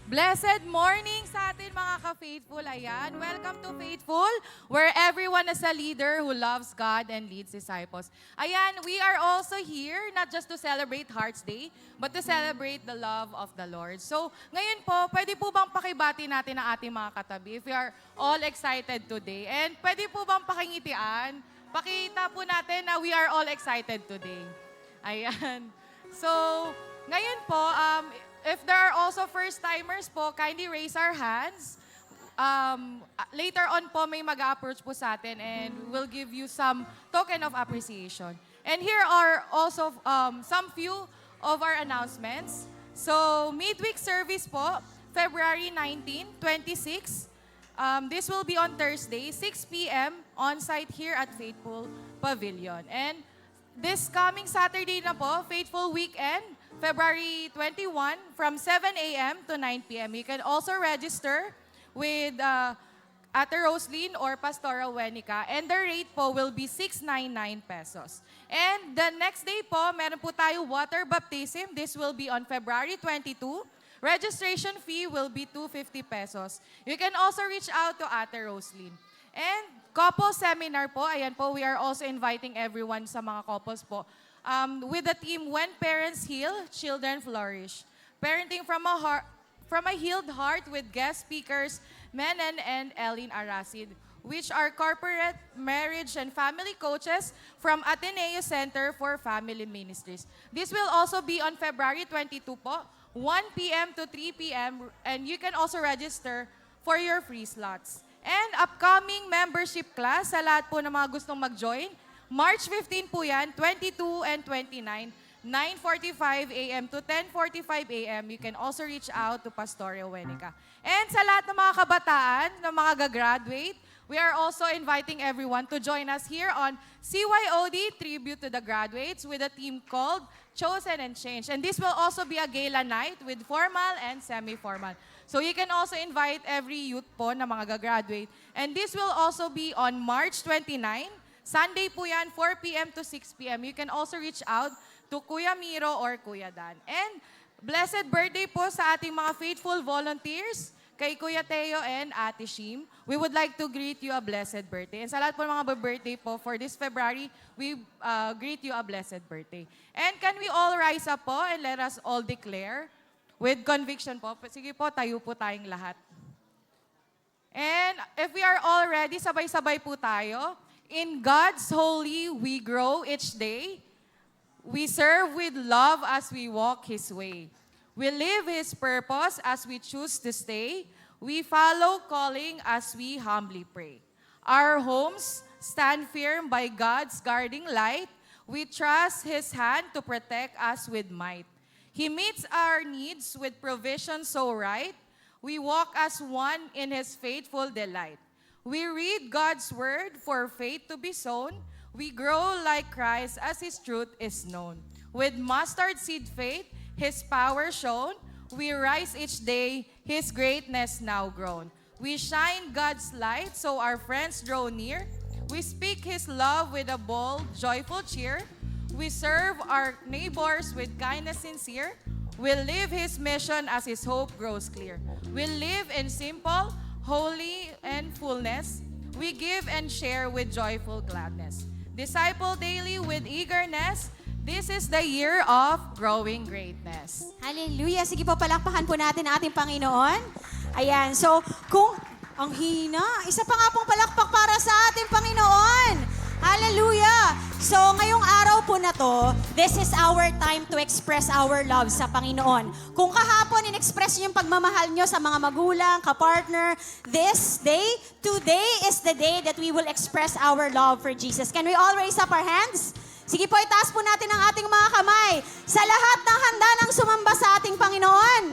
Blessed morning sa atin mga ka-faithful. Ayan, welcome to Faithful, where everyone is a leader who loves God and leads disciples. Ayan, we are also here not just to celebrate Hearts Day, but to celebrate the love of the Lord. So, ngayon po, pwede po bang pakibati natin ang ating mga katabi if we are all excited today? And pwede po bang pakingitian? Pakita po natin na we are all excited today. Ayan. So, ngayon po, if there are also first-timers po, kindly raise our hands. Later on po, may mag-approach po sa atin and we'll give you some token of appreciation. And here are also some few of our announcements. So, midweek service po, February 19, 26. This will be on Thursday, 6 p.m. on-site here at Faithful Pavilion. And this coming Saturday na po, Faithful Weekend, February 21 from 7 a.m. to 9 p.m. You can also register with Ate Roslyn or Pastoral Wenica, and the rate po will be 699 pesos. And the next day po, meron po tayo water baptism. This will be on February 22. Registration fee will be 250 pesos. You can also reach out to Ate Roslyn. And couple seminar po, ayan po, we are also inviting everyone sa mga couples po. With the theme, When Parents Heal, Children Flourish. Parenting from a Healed Heart with guest speakers, Menen and Ellen Arasid, which are corporate marriage and family coaches from Ateneo Center for Family Ministries. This will also be on February 22 po, 1 p.m. to 3 p.m. And you can also register for your free slots. And upcoming membership class sa lahat po ng mga gustong mag-join, March 15 po yan, 22 and 29, 9:45 a.m. to 10:45 a.m. You can also reach out to Pastoral Wenica. And sa lahat ng mga kabataan, ng mga gagraduate, we are also inviting everyone to join us here on CYOD Tribute to the Graduates with a team called Chosen and Changed. And this will also be a gala night with formal and semi-formal. So you can also invite every youth po na mga gagraduate. And this will also be on March 29, Sunday po yan, 4 p.m. to 6 p.m. You can also reach out to Kuya Miro or Kuya Dan. And blessed birthday po sa ating mga faithful volunteers, kay Kuya Teo and Ate Shim. We would like to greet you a blessed birthday. And sa lahat po ng mga birthday po for this February, we greet you a blessed birthday. And can we all rise up po and let us all declare with conviction po. Sige po, tayo po tayong lahat. And if we are all ready, sabay-sabay po tayo. In God's holy, we grow each day. We serve with love as we walk His way. We live His purpose as we choose to stay. We follow calling as we humbly pray. Our homes stand firm by God's guarding light. We trust His hand to protect us with might. He meets our needs with provision so right. We walk as one in His faithful delight. We read God's word for faith to be sown. We grow like Christ as His truth is known. With mustard seed faith, His power shown, we rise each day, His greatness now grown. We shine God's light so our friends draw near. We speak His love with a bold, joyful cheer. We serve our neighbors with kindness sincere. We live His mission as His hope grows clear. We live in simple, holy and fullness, we give and share with joyful gladness. Disciple daily with eagerness, this is the year of growing greatness. Hallelujah. Sige po, palakpakan po natin ating Panginoon. Ayan, so kung ang hina, isa pa nga pong palakpak para sa ating Panginoon. Hallelujah! So, ngayong araw po na to, this is our time to express our love sa Panginoon. Kung kahapon, in-express niyo yung pagmamahal niyo sa mga magulang, kapartner, today is the day that we will express our love for Jesus. Can we all raise up our hands? Sige po, itaas po natin ang ating mga kamay sa lahat ng handa ng sumamba sa ating Panginoon.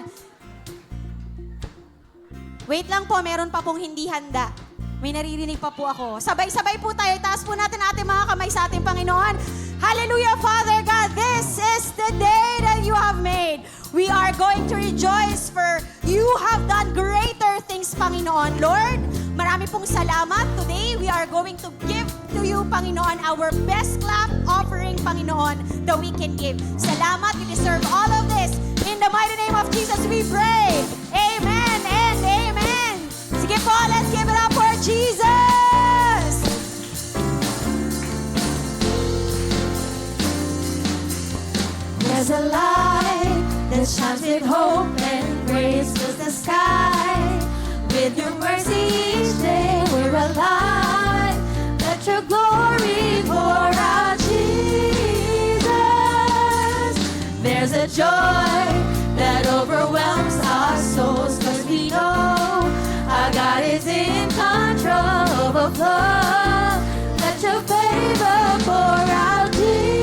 Wait lang po, meron pa pong hindi handa. May naririnig pa po ako. Sabay-sabay po tayo. Taas po natin ating mga kamay sa ating Panginoon. Hallelujah, Father God. This is the day that you have made. We are going to rejoice for you have done greater things, Panginoon. Lord, marami pong salamat. Today, we are going to give to you, Panginoon, our best clap offering, Panginoon, that we can give. Salamat. You deserve all of this. In the mighty name of Jesus, we pray. Amen. which shines with hope and grace fills the sky. With your mercy each day we're alive. Let your glory pour out, Jesus. There's a joy that overwhelms our souls, 'cause we know our God is in control. Overflow. Let your favor pour out, Jesus.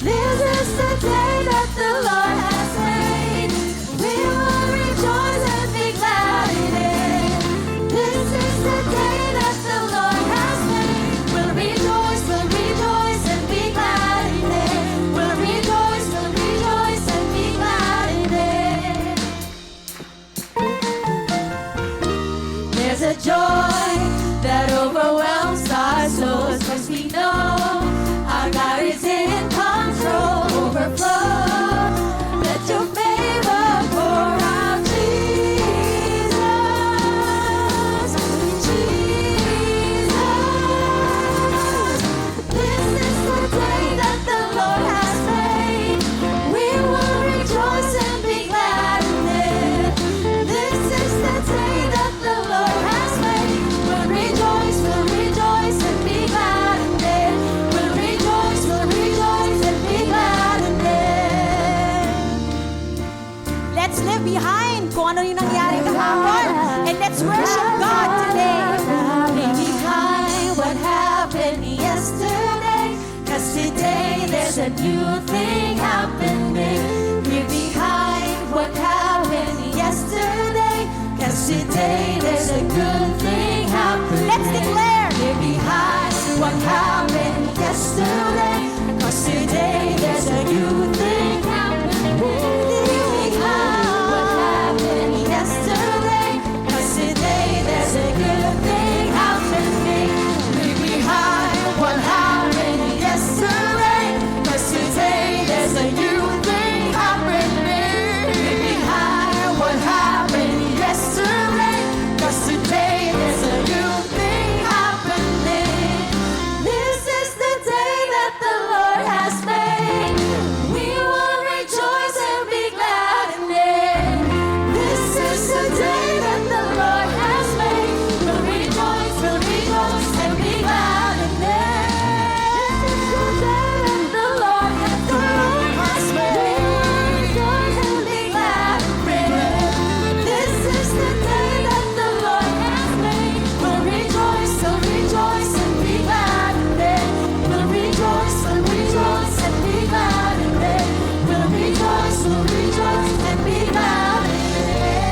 This is the day that the Lord has made. We will rejoice and be glad in it. This is the day that the Lord has made. We'll rejoice and be glad in it. We'll rejoice and be glad in it. There's a joy that overwhelms our souls, 'cause we know our God is in control. Overflow. Let your favor pour out, Jesus. Jesus. This is the day that the Lord has made. We will rejoice and be glad in it. This is the day that the Lord has made. We'll rejoice and be glad in it. We'll rejoice and be glad in it. Let's leave behind kung ano yung nangyari kahapon, and let's worship God today. Leave behind what happened yesterday, 'cause today there's a new thing happening. Leave behind what happened yesterday, 'cause today there's a good thing happening. Let's declare. Leave behind what happened yesterday, 'cause today there's a new thing happening. Leave behind what happened yesterday, 'cause today there's a good thing happening. Leave behind what happened yesterday, 'cause today there's a new thing happening. Leave behind what happened yesterday, 'cause today there's a new thing happening. This is the day that the Lord has made. We will rejoice and be glad in it. This is the day that the Lord has made. We'll rejoice and be glad in it. This is the day that the Lord has made. Rejoice and be glad in it. This is the day that the Lord has made. We'll rejoice and be glad in it. We'll rejoice and be glad in it. We'll rejoice and be glad in it.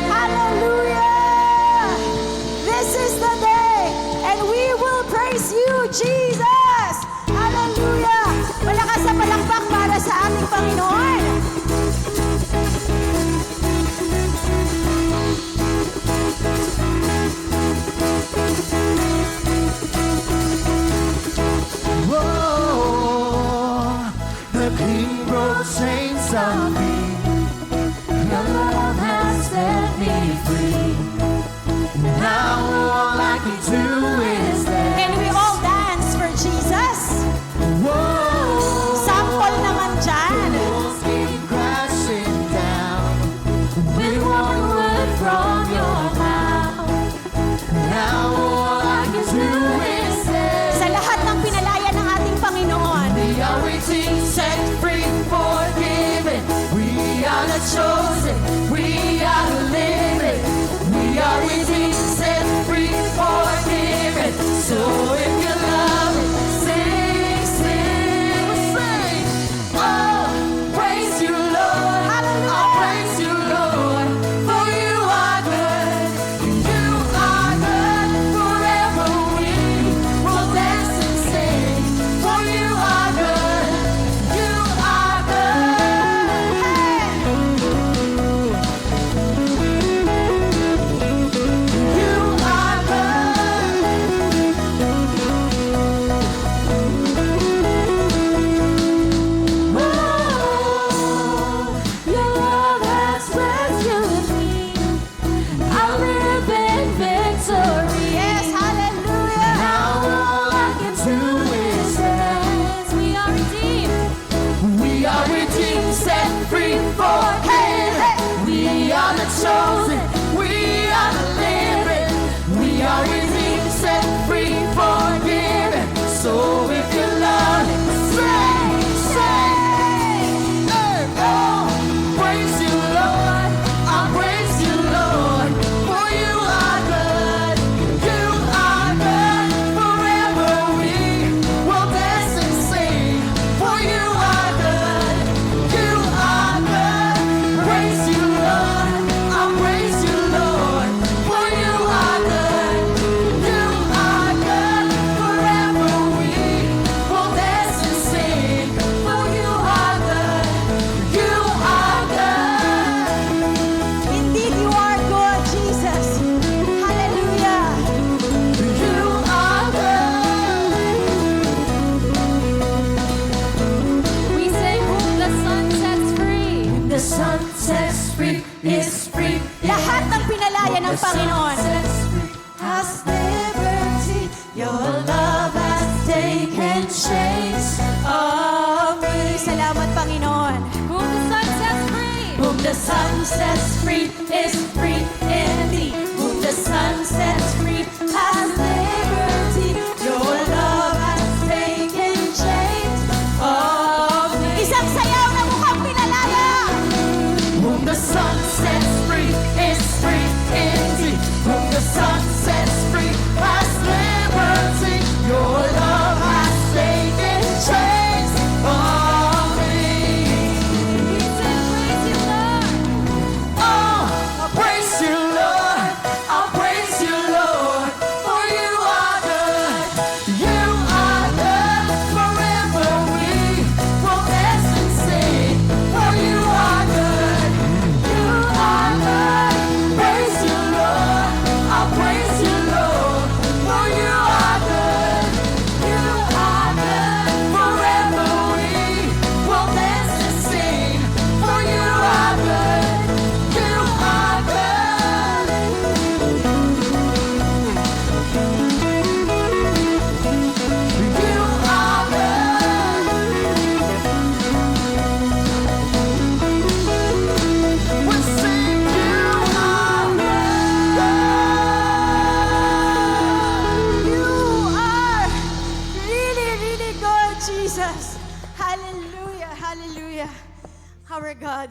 Hallelujah! This is the day, and we will praise you, Jesus! Hallelujah! Malakas na palakpak para sa ating Panginoon. Oh, the King broke chains on me. Your love has set me free. Now all I can do is dance. Can we all dance for Jesus? Whoa, Sample naman dyan. walls came crashing down with one word from your mouth. Now all I can do is dance. Sa lahat ng pinalaya ng ating Panginoon, We are redeemed, set free, forgiven. We are the chosen. We are the living. We are redeemed, set free, forgiven. So if you love it, sing, sing, sing. Oh, praise you, Lord. Hallelujah. I'll praise you, Lord. For you are good. You are good. Forever we will dance and sing. For you are good. You free, forgiven. We are the chosen, we are the living. We are redeemed, set free, forgiven. So if you love it, say, oh, praise you, Lord. I praise you, Lord. For you are good, you are good. Forever we will dance and sing. For you are good, you are good. Praise you, Lord. I praise you, Lord. For you are good, you are good. Forever we will dance and sing. For you are good, you are good. Indeed, you are good, Jesus. Hallelujah. You are good. We say, whom the sun sets free. The sun sets free is free. Lahat ng pinalaya ng Panginoon. Sets free has liberty. Your love has taken chains of me. Salamat, Panginoon. Whom the sun sets free. Whom the sun sets free is free indeed. Whom the sun sets free has liberty. Your love has taken chains of me. Isang sayaw na mukhang pinalaya. Whom the sun sets free is free indeed. Whom the sun sets free has liberty. Your love has taken chains of me. We say, praise you, Lord. Oh, I praise you, Lord. I praise you, Lord. For you are good. You are good. Forever we will dance and sing. For you are good. You are good. Praise you, Lord. I praise you, Lord. For you are good. You are good. Forever we will dance and sing. For you are good. You are good. You are good. We sing you are good. You are really, really good, Jesus. Hallelujah, hallelujah. Our God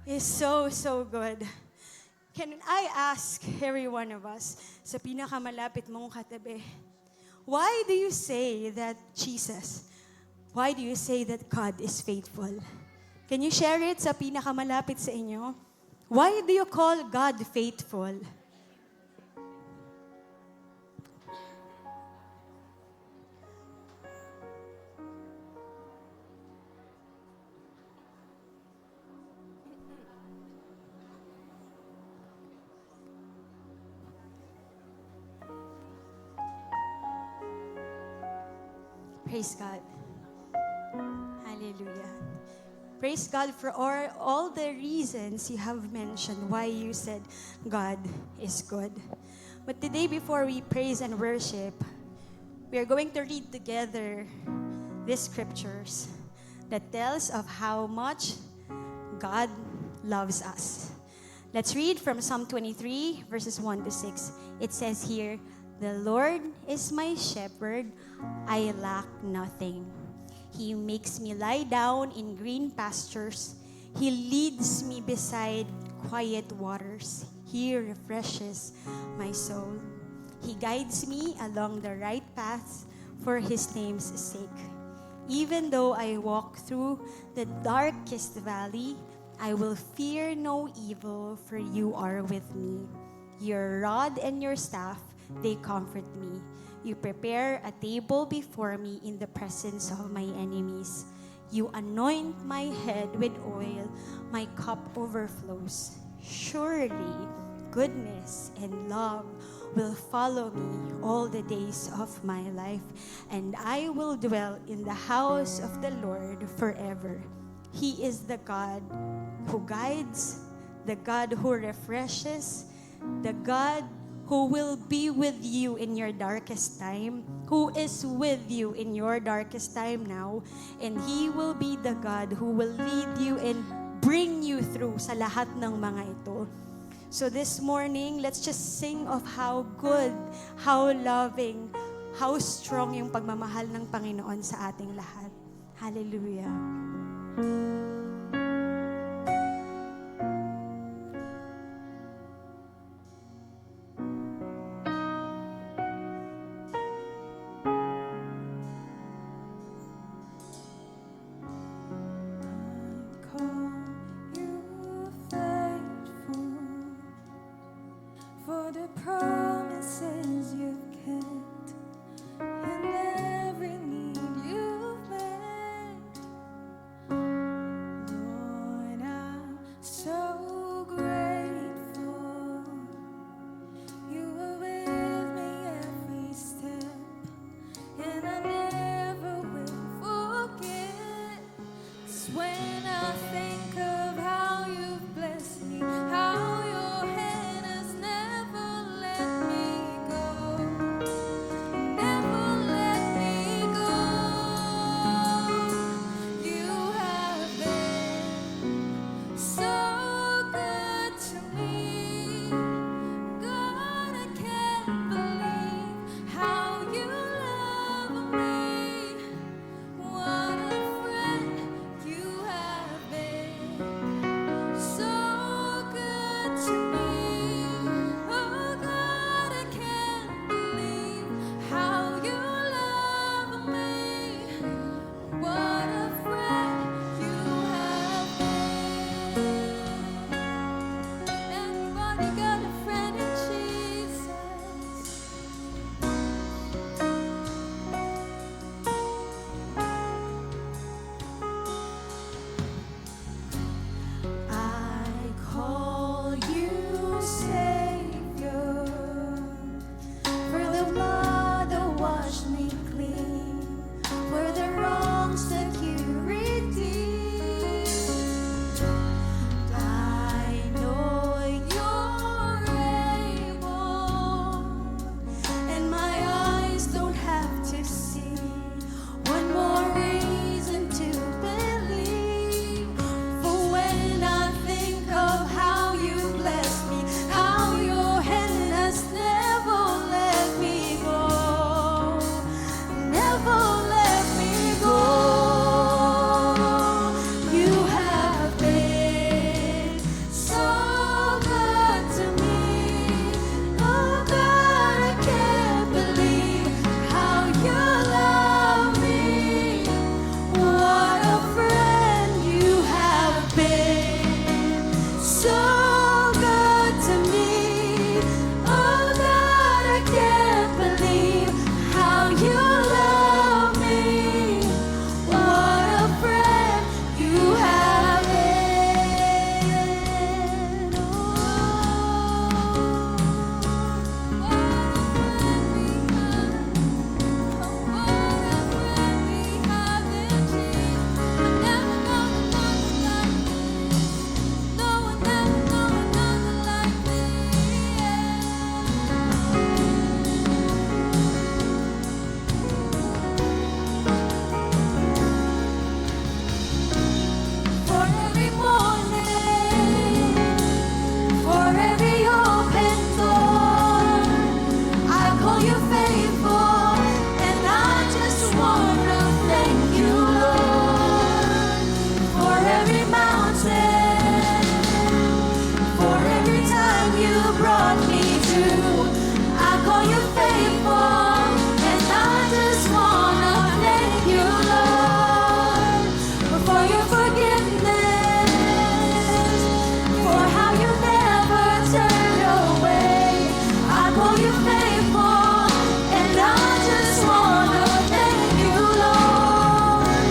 is so, so good. Can I ask every one of us sa pinakamalapit mong katabi, why do you say that Jesus, why do you say that God is faithful? Can you share it sa pinakamalapit sa inyo? Why do you call God faithful? Praise God. Hallelujah. Praise God for all the reasons you have mentioned why you said God is good. But today, before we praise and worship, we are going to read together these scriptures that tells of how much God loves us. Let's read from Psalm 23, verses 1 to 6. It says here, "The Lord is my shepherd, I lack nothing. He makes me lie down in green pastures. He leads me beside quiet waters. He refreshes my soul. He guides me along the right paths for His name's sake. Even though I walk through the darkest valley, I will fear no evil, for you are with me. Your rod and your staff, they comfort me. You prepare a table before me in the presence of my enemies. You anoint my head with oil, my cup overflows. Surely goodness and love will follow me all the days of my life, and I will dwell in the house of the Lord forever. He is the God who guides, the God who refreshes, the God who will be with you in your darkest time, who is with you in your darkest time now, and He will be the God who will lead you and bring you through sa lahat ng mga ito. So this morning, let's just sing of how good, how loving, how strong yung pagmamahal ng Panginoon sa ating lahat. Hallelujah. For the promises you've kept and every need you've met, Lord, I'm so grateful. You were with me every step, and I never will forget. 'Cause when I think of how you've blessed me, how your hand has never let me go, never let me go. You have been so good to me. God, I can't believe how you love me. What a friend you have been. So good to me. Oh God, I can't believe how you love me. What a friend you have been. Anybody got a friend in Jesus? I call you Savior, for the blood that washed me clean, for the wrongs that you redeemed. I know you're able, and my eyes don't have to see one more reason to believe. For when I think of how you blessed me, how your hand has never let me go, never let me go. You have been so good to me. Oh God, I can't believe how you love me. What a friend you have been. So good to me. Oh God, I can't believe how you love me. What a friend you have been. For every morning, for every open door, I call you faithful, and I just wanna thank you, Lord. For every mountain, for every time you brought me through, I call you faithful, and I just wanna thank you, Lord. For your forgiveness, for how you never turned away. I call you faithful, and I just wanna thank you, Lord.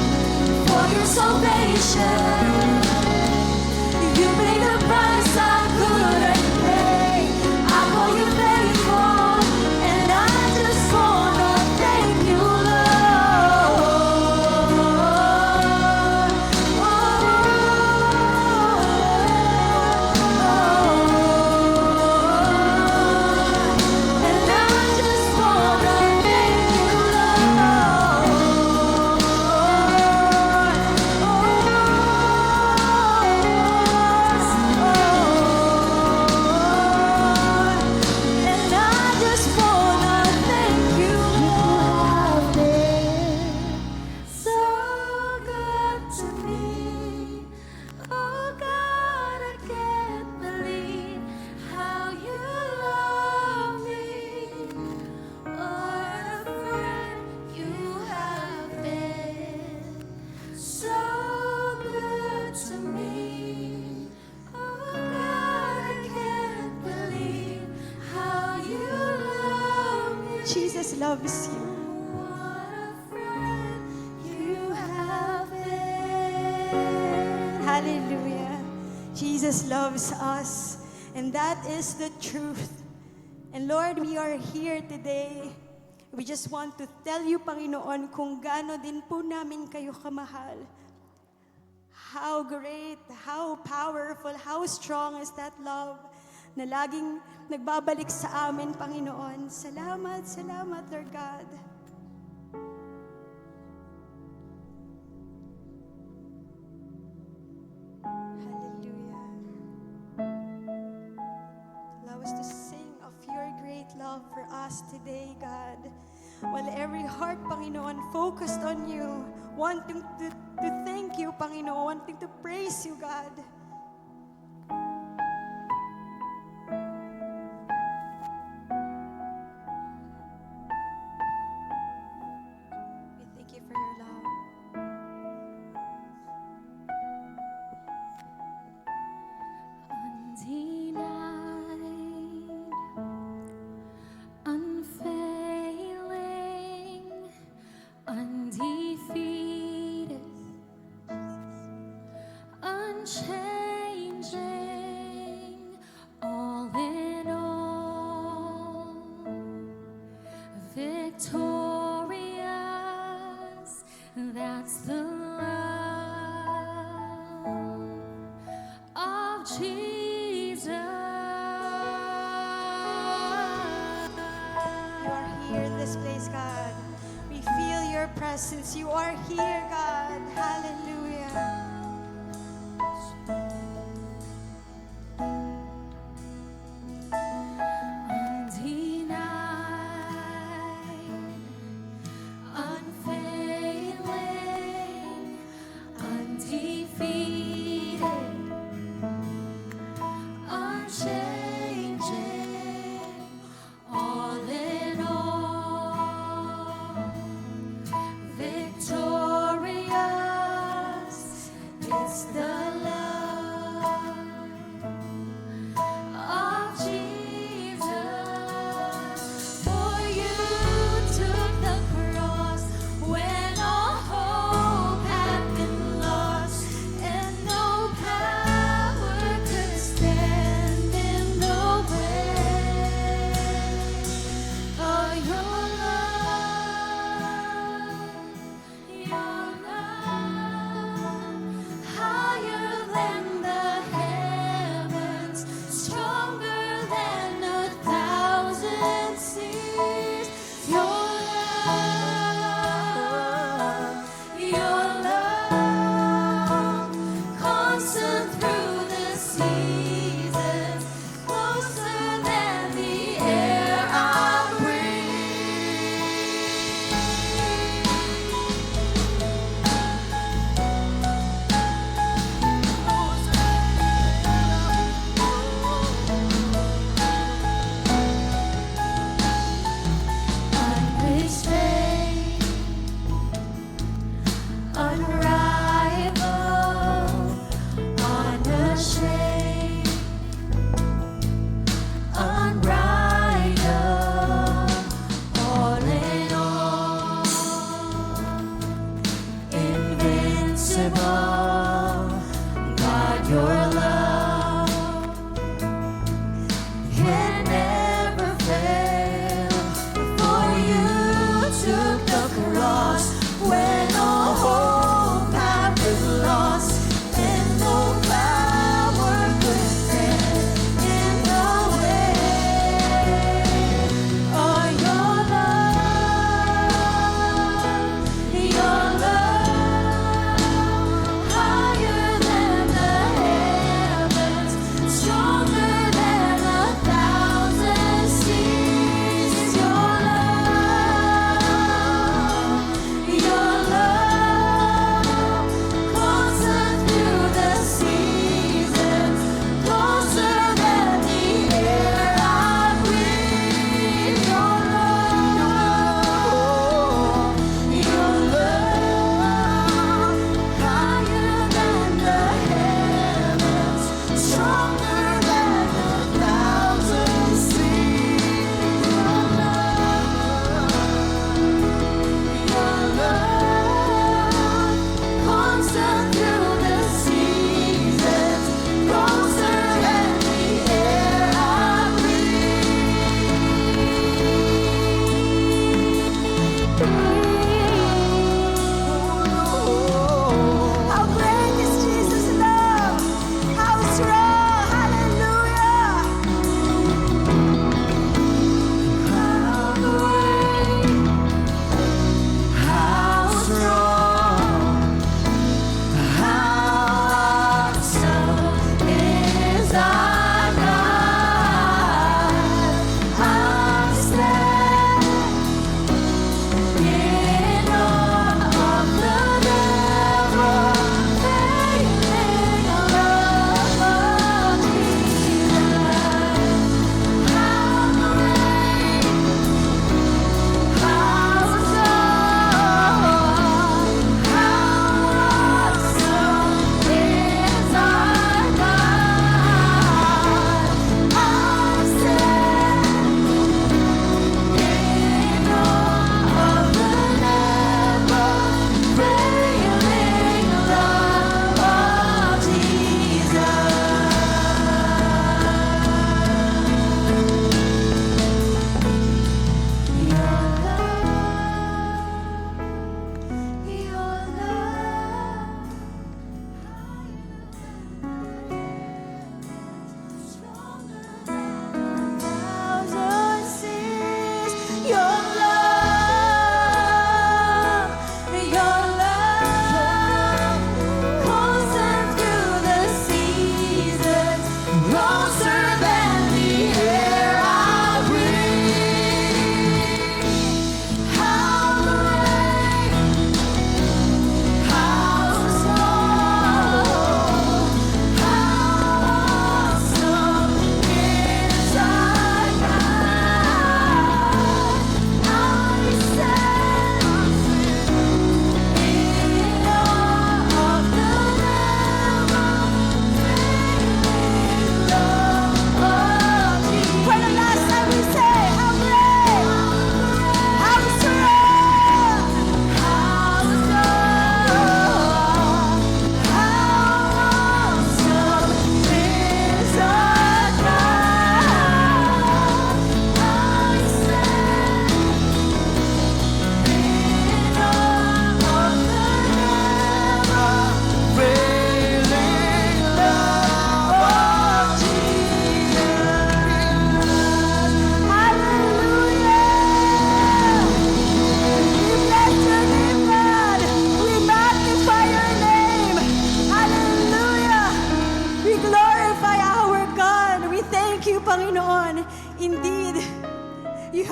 For your salvation, you paid a price I couldn't pay. I call you faithful, and I just wanna thank you, and I just wanna thank you, Lord. loves you. You have been. Hallelujah. Jesus loves us, and that is the truth. And Lord, we are here today. We just want to tell you, Panginoon, kung gaano din po namin kayo kamahal. How great, how powerful, how strong is that love na laging nagbabalik sa amin, Panginoon. Salamat, salamat, Lord God. Hallelujah. Allow us to sing of your great love for us today, God. While every heart, Panginoon, focused on you, wanting to thank you, Panginoon, wanting to praise you, God. We thank you for your love. Undenied, unfailing, undefeated, unchanging, all in all, victorious, that's the love of Jesus. You are here in this place, God. We feel your presence. You are here, God. Hallelujah. Undenied, unfailing, undefeated, unchanging, all in all, victorious. It's the love of Jesus. For you took the cross when all hope had been lost, and no power could stand in the way of your love, your love. How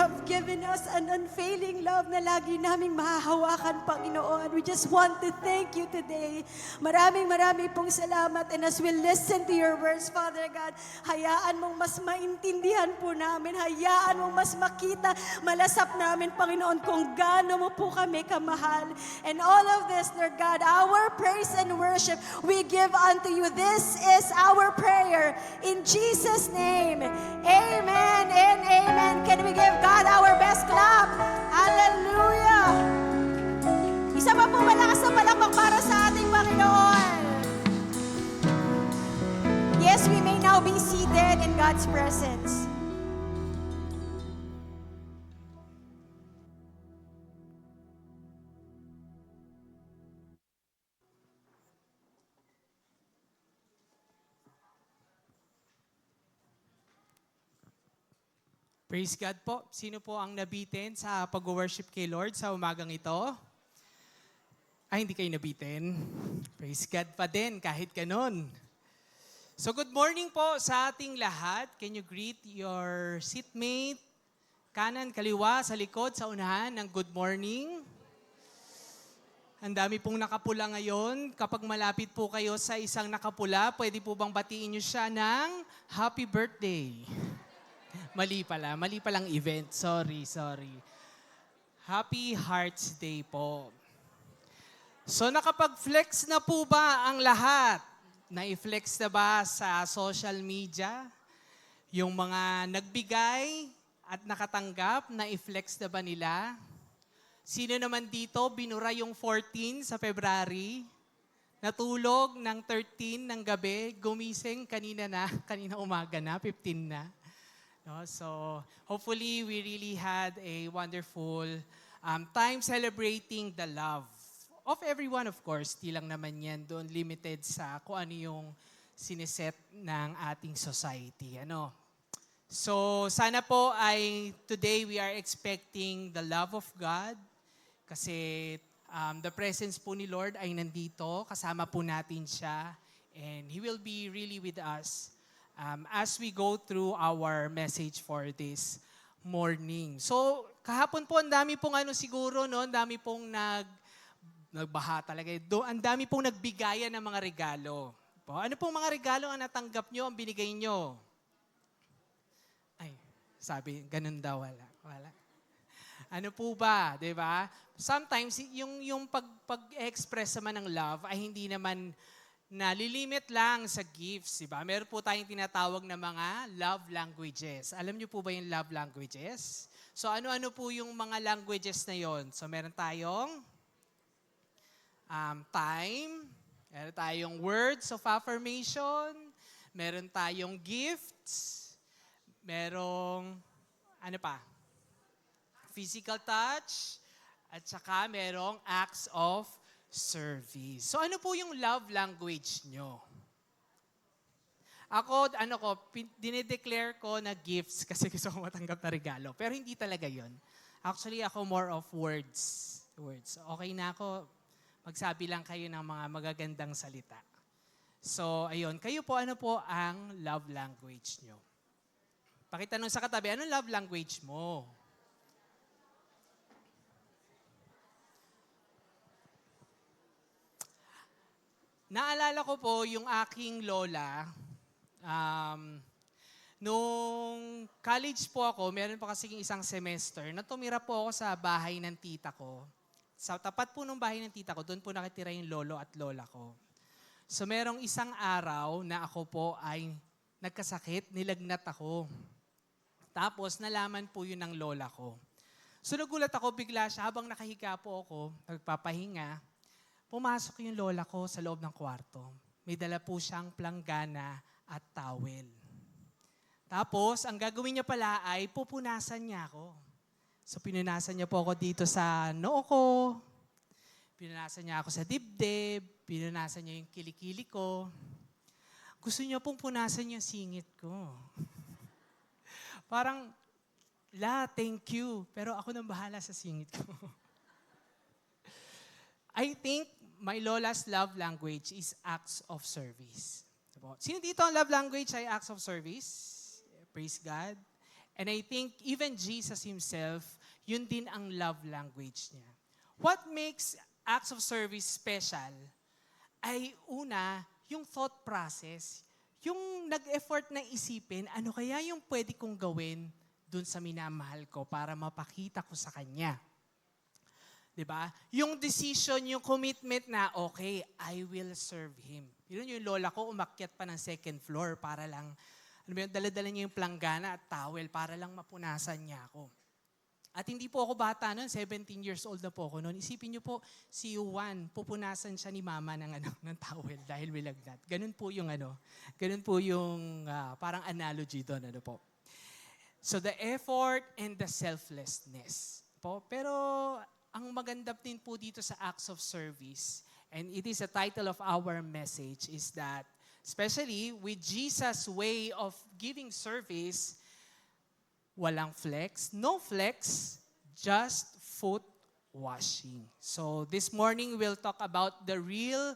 have given us an unfailing love na lagi naming mahahawakan, Panginoon. We just want to thank you today. Maraming pong salamat. And as we listen to your words, Father God, hayaan mong mas maintindihan po namin. Hayaan mong mas makita, malasap namin, Panginoon, kung gaano mo po kami kamahal. And all of this, Lord God, our praise and worship, we give unto you. This is our prayer. In Jesus' name, amen and amen. Can we give God our best clap? Hallelujah! Isa pa po malakas na palakpak para sa ating Panginoon. Yes, we may now be seated in God's presence. Praise God po. Sino po ang nabitin sa pag-worship kay Lord sa umagang ito? Ay, hindi kayo nabitin. Praise God pa din kahit ganun. So good morning po sa ating lahat. Can you greet your seatmate? Kanan, kaliwa, sa likod, sa unahan ng good morning. Ang dami pong nakapula ngayon. Kapag malapit po kayo sa isang nakapula, pwede po bang batiin nyo siya ng happy birthday? Mali palang event. Sorry. Happy Hearts Day po. So nakapag-flex na po ba ang lahat? Na-flex na ba sa social media? Yung mga nagbigay at nakatanggap, na-flex na ba nila? Sino naman dito binura yung 14 sa February? Natulog ng 13 ng gabi, gumising kanina umaga na, 15 na. No? So, hopefully, we really had a wonderful time celebrating the love of everyone, of course. Di lang naman yan doon limited sa kung ano yung sineset ng ating society. Ano? So, sana po ay today we are expecting the love of God kasi the presence po ni Lord ay nandito. Kasama po natin siya and He will be really with us as we go through our message for this morning. So, kahapon po, ang dami pong siguro, no? Ang dami pong nagbaha talaga. Ang dami pong nagbigayan ng mga regalo. Po, ano pong mga regalo ang natanggap nyo, ang binigay nyo? Ay, sabi, ganun daw, wala. Ano po ba, di ba? Sometimes, yung pag-express naman ng love ay hindi naman nalilimit lang sa gifts, di ba? Meron po tayong tinatawag na mga love languages. Alam niyo po ba yung love languages? So ano-ano po yung mga languages na yon? So meron tayong time, meron tayong words of affirmation, meron tayong gifts, merong ano pa? Physical touch, at saka merong acts of service. So ano po yung love language nyo? Ako, dinideclare ko na gifts kasi gusto ko matanggap na regalo. Pero hindi talaga yon. Actually, ako more of words. Okay na ako, magsabi lang kayo ng mga magagandang salita. So, ayun. Kayo po, ano po ang love language nyo? Pakitanong sa katabi, anong love language mo? Naalala ko po yung aking lola, nung college po ako, meron pa kasing isang semester, na tumira po ako sa bahay ng tita ko. Sa tapat po ng bahay ng tita ko, doon po nakitira yung lolo at lola ko. So merong isang araw na ako po ay nagkasakit, nilagnat ako. Tapos nalaman po yun ng lola ko. So nagulat ako bigla siya, habang nakahiga po ako, nagpapahinga, pumasok yung lola ko sa loob ng kwarto. May dala po siyang planggana at towel. Tapos, ang gagawin niya pala ay pupunasan niya ako. So, pinunasan niya po ako dito sa noo ko. Pinunasan niya ako sa dibdib. Pinunasan niya yung kilikili ko. Gusto niya pong punasan yung singit ko. Parang, thank you. Pero ako nang bahala sa singit ko. I think my lola's love language is acts of service. Sino dito ang love language ay acts of service? Praise God. And I think even Jesus himself, yun din ang love language niya. What makes acts of service special ay una, yung thought process, yung nag-effort na isipin, ano kaya yung pwede kong gawin dun sa minamahal ko para mapakita ko sa kanya. 'Di ba? Yung decision, yung commitment na, okay, I will serve him. Yun yung lola ko, umakyat pa ng second floor para lang, dala-dala niya yung planggana at towel para lang mapunasan niya ako. At hindi po ako bata noon, 17 years old na po ako noon. Isipin niyo po, si Juan, pupunasan siya ni mama ng towel dahil wilagnat. Ganun po yung parang analogy doon. So the effort and the selflessness po. Pero ang maganda din po dito sa acts of service, and it is the title of our message, is that especially with Jesus' way of giving service, walang flex, no flex, just foot washing. So this morning we'll talk about the real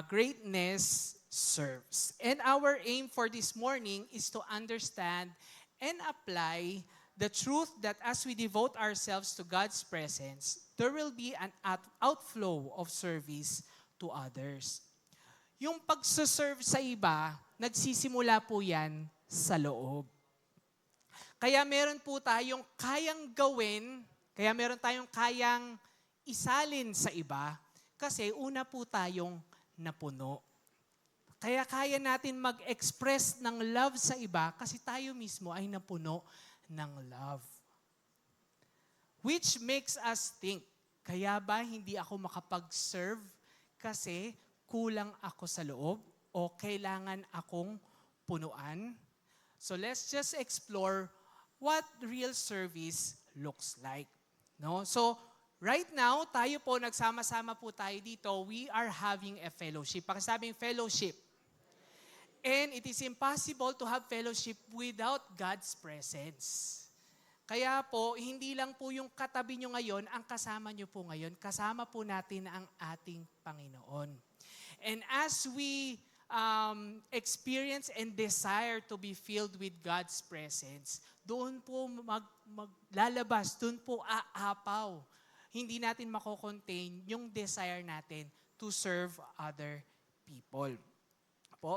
greatness serves. And our aim for this morning is to understand and apply the truth that as we devote ourselves to God's presence, there will be an outflow of service to others. Yung pagsuserve sa iba, nagsisimula po yan sa loob. Kaya meron po tayong kayang gawin, kaya meron tayong kayang isalin sa iba, kasi una po tayong napuno. Kaya kaya natin mag-express ng love sa iba kasi tayo mismo ay napuno ng love. Which makes us think, kaya ba hindi ako makapag-serve kasi kulang ako sa loob o kailangan akong punuan? So let's just explore what real service looks like. No? So right now, tayo po, nagsama-sama po tayo dito, we are having a fellowship. Pakisabing fellowship. And it is impossible to have fellowship without God's presence. Kaya po, hindi lang po yung katabi nyo ngayon, ang kasama nyo po ngayon, kasama po natin ang ating Panginoon. And as we experience and desire to be filled with God's presence, doon po maglalabas, doon po aapaw. Hindi natin mako-contain yung desire natin to serve other people.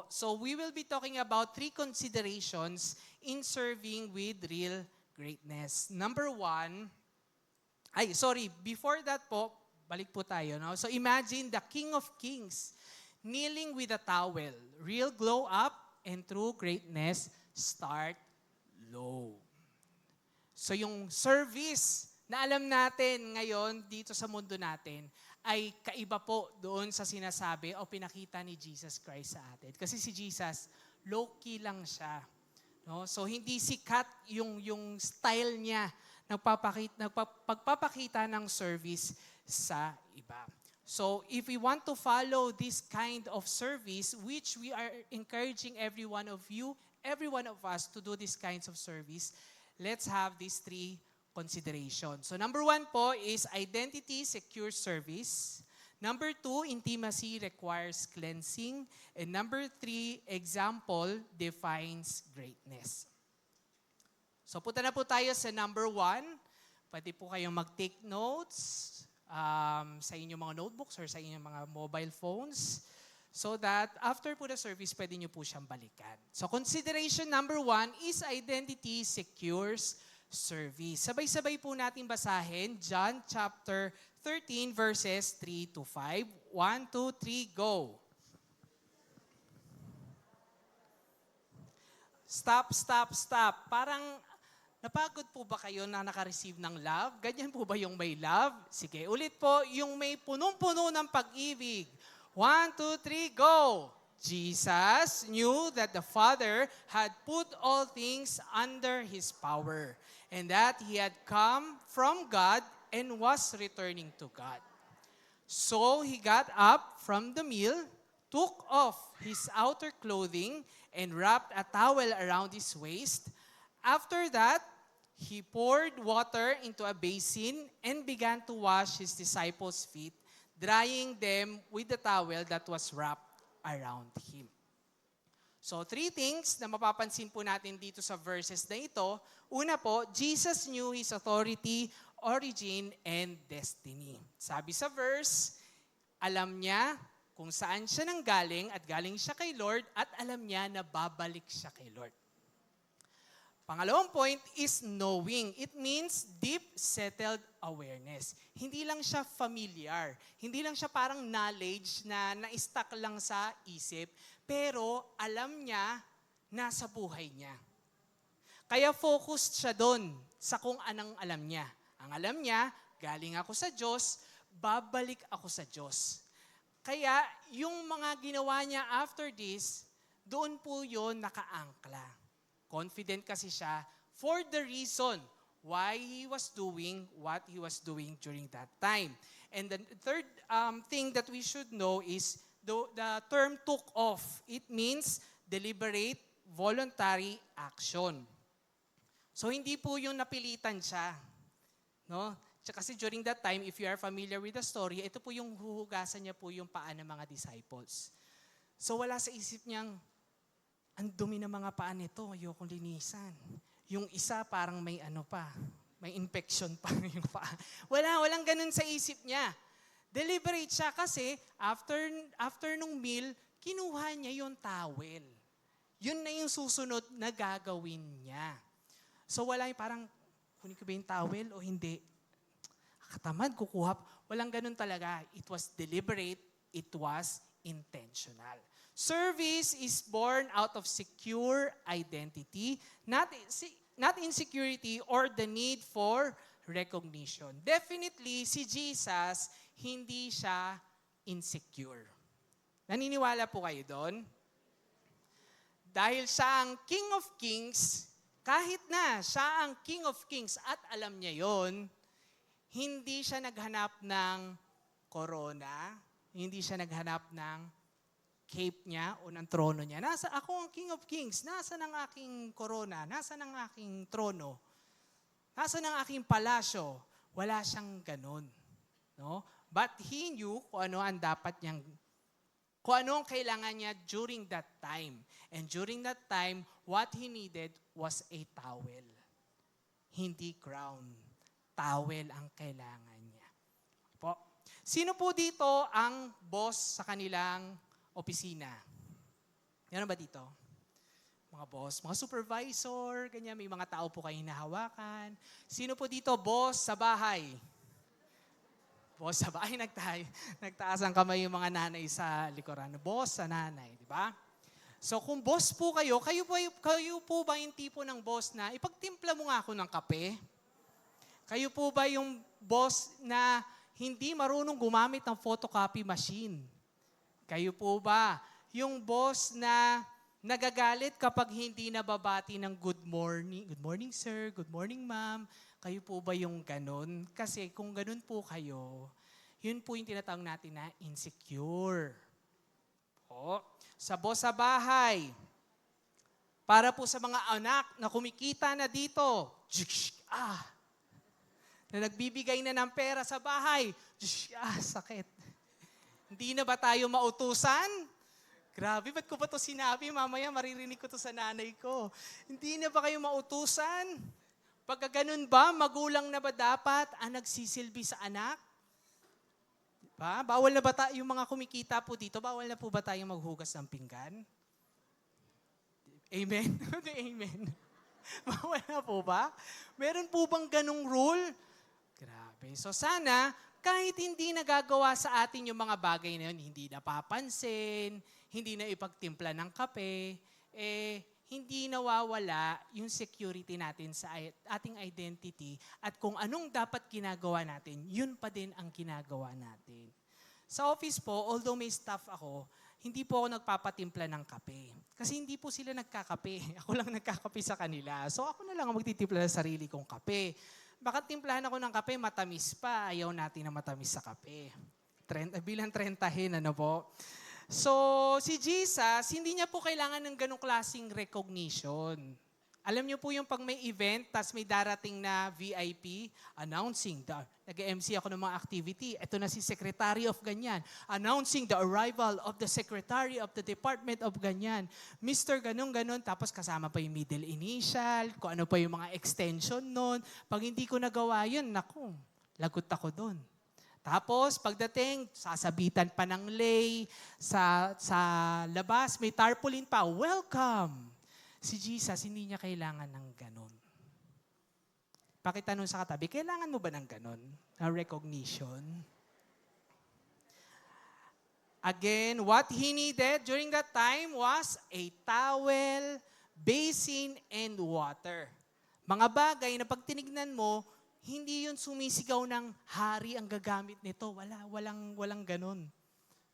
So we will be talking about 3 considerations in serving with real greatness. Number 1, before that po, balik po tayo. No? So imagine the King of Kings kneeling with a towel. Real glow up and true greatness start low. So yung service na alam natin ngayon dito sa mundo natin ay kaiba po doon sa sinasabi o pinakita ni Jesus Christ sa atin. Kasi si Jesus, low-key lang siya. No? So hindi sikat yung style niya pagpapakita ng service sa iba. So if we want to follow this kind of service, which we are encouraging every one of us to do these kinds of service, let's have these 3 considerations. So number 1 po is identity secures service. Number 2, intimacy requires cleansing. And number 3, example defines greatness. So punta na po tayo sa number 1. Pwede po kayong mag-take notes sa inyong mga notebooks or sa inyong mga mobile phones so that after po the service, pwede nyo po siyang balikan. So consideration number 1 is identity secures service. Sabay-sabay po natin basahin John chapter 13 verses 3 to 5. 1, 2, 3, go! Stop. Parang napagod po ba kayo na naka-receive ng love? Ganyan po ba yung may love? Sige, ulit po, yung may punong-puno ng pag-ibig. 1, 2, 3, go! Jesus knew that the Father had put all things under His power and that He had come from God and was returning to God. So He got up from the meal, took off His outer clothing, and wrapped a towel around His waist. After that, He poured water into a basin and began to wash His disciples' feet, drying them with the towel that was wrapped around Him. So, 3 things na mapapansin po natin dito sa verses na ito. Una po, Jesus knew His authority, origin, and destiny. Sabi sa verse, alam niya kung saan siya nanggaling at galing siya kay Lord at alam niya na babalik siya kay Lord. Pangalawang point is knowing. It means deep settled awareness. Hindi lang siya familiar. Hindi lang siya parang knowledge na na-stuck lang sa isip, pero alam niya nasa buhay niya. Kaya focused siya doon sa kung anong alam niya. Ang alam niya, galing ako sa Diyos, babalik ako sa Diyos. Kaya yung mga ginawa niya after this, doon po yun nakaangkla. Confident kasi siya for the reason why he was doing what he was doing during that time. And the third thing that we should know is the term took off. It means deliberate, voluntary action. So hindi po yung napilitan siya. No? Kasi during that time, if you are familiar with the story, ito po yung huhugasan niya po yung paa ng mga disciples. So wala sa isip niyang, ang dumi ng mga paa nito, ayokong linisan. Yung isa parang may may infection pa yung paa. Walang ganun sa isip niya. Deliberate siya kasi after nung meal, kinuha niya yung towel. Yun na yung susunod na gagawin niya. So wala yung parang, kunin ko ba yung towel o hindi? Katamad, kukuha. Walang ganun talaga. It was deliberate, it was intentional. Service is born out of secure identity, not insecurity or the need for recognition. Definitely, si Jesus, hindi siya insecure. Naniniwala po kayo doon? Dahil siya ang King of Kings, kahit na siya ang King of Kings at alam niya yon, hindi siya naghanap ng corona, hindi siya naghanap ng cape niya o ng trono niya. Ako ang King of Kings. Nasa ang aking corona? Nasa ang aking trono? Nasa ang aking palasyo? Wala siyang ganun. No? But he knew kung ano ang dapat niyang, kung ano ang kailangan niya during that time. And during that time, what he needed was a towel. Hindi crown. Towel ang kailangan niya. Po. Sino po dito ang boss sa kanilang opisina? Meron ba dito? Mga boss, mga supervisor, ganyan, may mga tao po kayo hinahawakan. Sino po dito, boss sa bahay? Boss sa bahay, nagtaas ang kamay yung mga nanay sa likuran. Boss sa nanay, di ba? So kung boss po kayo po ba yung tipo ng boss na ipagtimpla mo nga ako ng kape? Kayo po ba yung boss na hindi marunong gumamit ng photocopy machine? Kayo po ba yung boss na nagagalit kapag hindi nababati ng good morning sir, good morning ma'am? Kayo po ba yung ganun? Kasi kung ganun po kayo, yun po yung tinatawag natin na insecure. O, sa boss sa bahay, para po sa mga anak na kumikita na dito, na nagbibigay na ng pera sa bahay, sakit. Hindi na ba tayo mautusan? Grabe, ba't ko ba ito sinabi? Mamaya maririnig ko to sa nanay ko. Hindi na ba kayo mautusan? Pagka ganun ba, magulang na ba dapat ang nagsisilbi sa anak? Diba? Bawal na ba yung mga kumikita po dito, bawal na po ba tayong maghugas ng pinggan? Amen? Amen. Bawal na po ba? Meron po bang ganung rule? Grabe. So sana, kahit hindi nagagawa sa atin yung mga bagay na yun, hindi napapansin, hindi na ipagtimpla ng kape, hindi nawawala yung security natin sa ating identity at kung anong dapat ginagawa natin, yun pa din ang ginagawa natin. Sa office po, although may staff ako, hindi po ako nagpapatimpla ng kape. Kasi hindi po sila nagkakape. Ako lang nagkakape sa kanila. So ako na lang ang magtitimpla sa sarili kong kape. Baka timplahan ako ng kape, matamis pa. Ayaw natin na matamis sa kape. Bilang 30 ano po. So, si Jesus, hindi niya po kailangan ng ganong klaseng recognition. Alam niyo po yung pag may event, tas may darating na VIP, announcing, nag-MC ako ng mga activity, eto na si Secretary of ganyan, announcing the arrival of the Secretary of the Department of ganyan, Mr. Ganun-ganon, tapos kasama pa yung middle initial, kung ano pa yung mga extension nun. Pag hindi ko nagawa yun, naku, lagot ako doon. Tapos, pagdating, sasabitan pa ng lay, sa labas, may tarpaulin pa, welcome! Si Jesus, hindi niya kailangan ng ganon. Pakitanong sa katabi, kailangan mo ba ng ganon? Na recognition? Again, what he needed during that time was a towel, basin, and water. Mga bagay na pag tinignan mo, hindi yun sumisigaw ng hari ang gagamit nito. Walang ganon.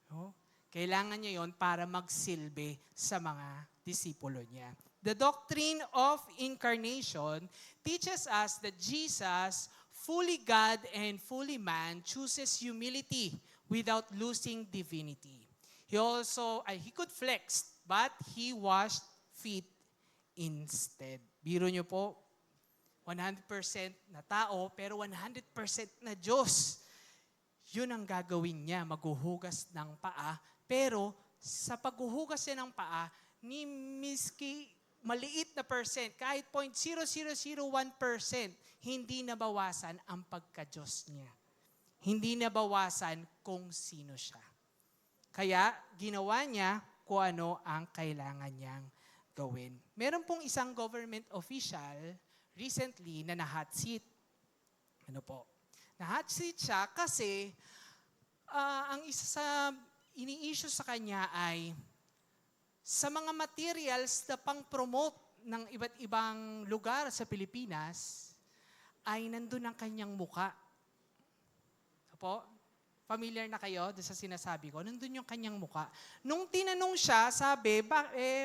No? Kailangan niya yon para magsilbi sa mga disipulo niya. The doctrine of incarnation teaches us that Jesus, fully God and fully man, chooses humility without losing divinity. He could flex, but he washed feet instead. Biro niyo po, 100% na tao, pero 100% na Diyos. Yun ang gagawin niya, maghuhugas ng paa. Pero sa paghuhugas niya ng paa, ni miski maliit na percent, kahit 0.0001%, hindi nabawasan ang pagka-Diyos niya. Hindi nabawasan kung sino siya. Kaya ginawa niya kung ano ang kailangan niyang gawin. Meron pong isang government official recently na na-hot seat. Ano po? Na-hot seat siya kasi ang isa sa ini-issue sa kanya ay sa mga materials na pang-promote ng iba't ibang lugar sa Pilipinas, ay nandun ang kanyang muka. Opo? Familiar na kayo sa sinasabi ko? Nandun yung kanyang muka. Nung tinanong siya, sabi,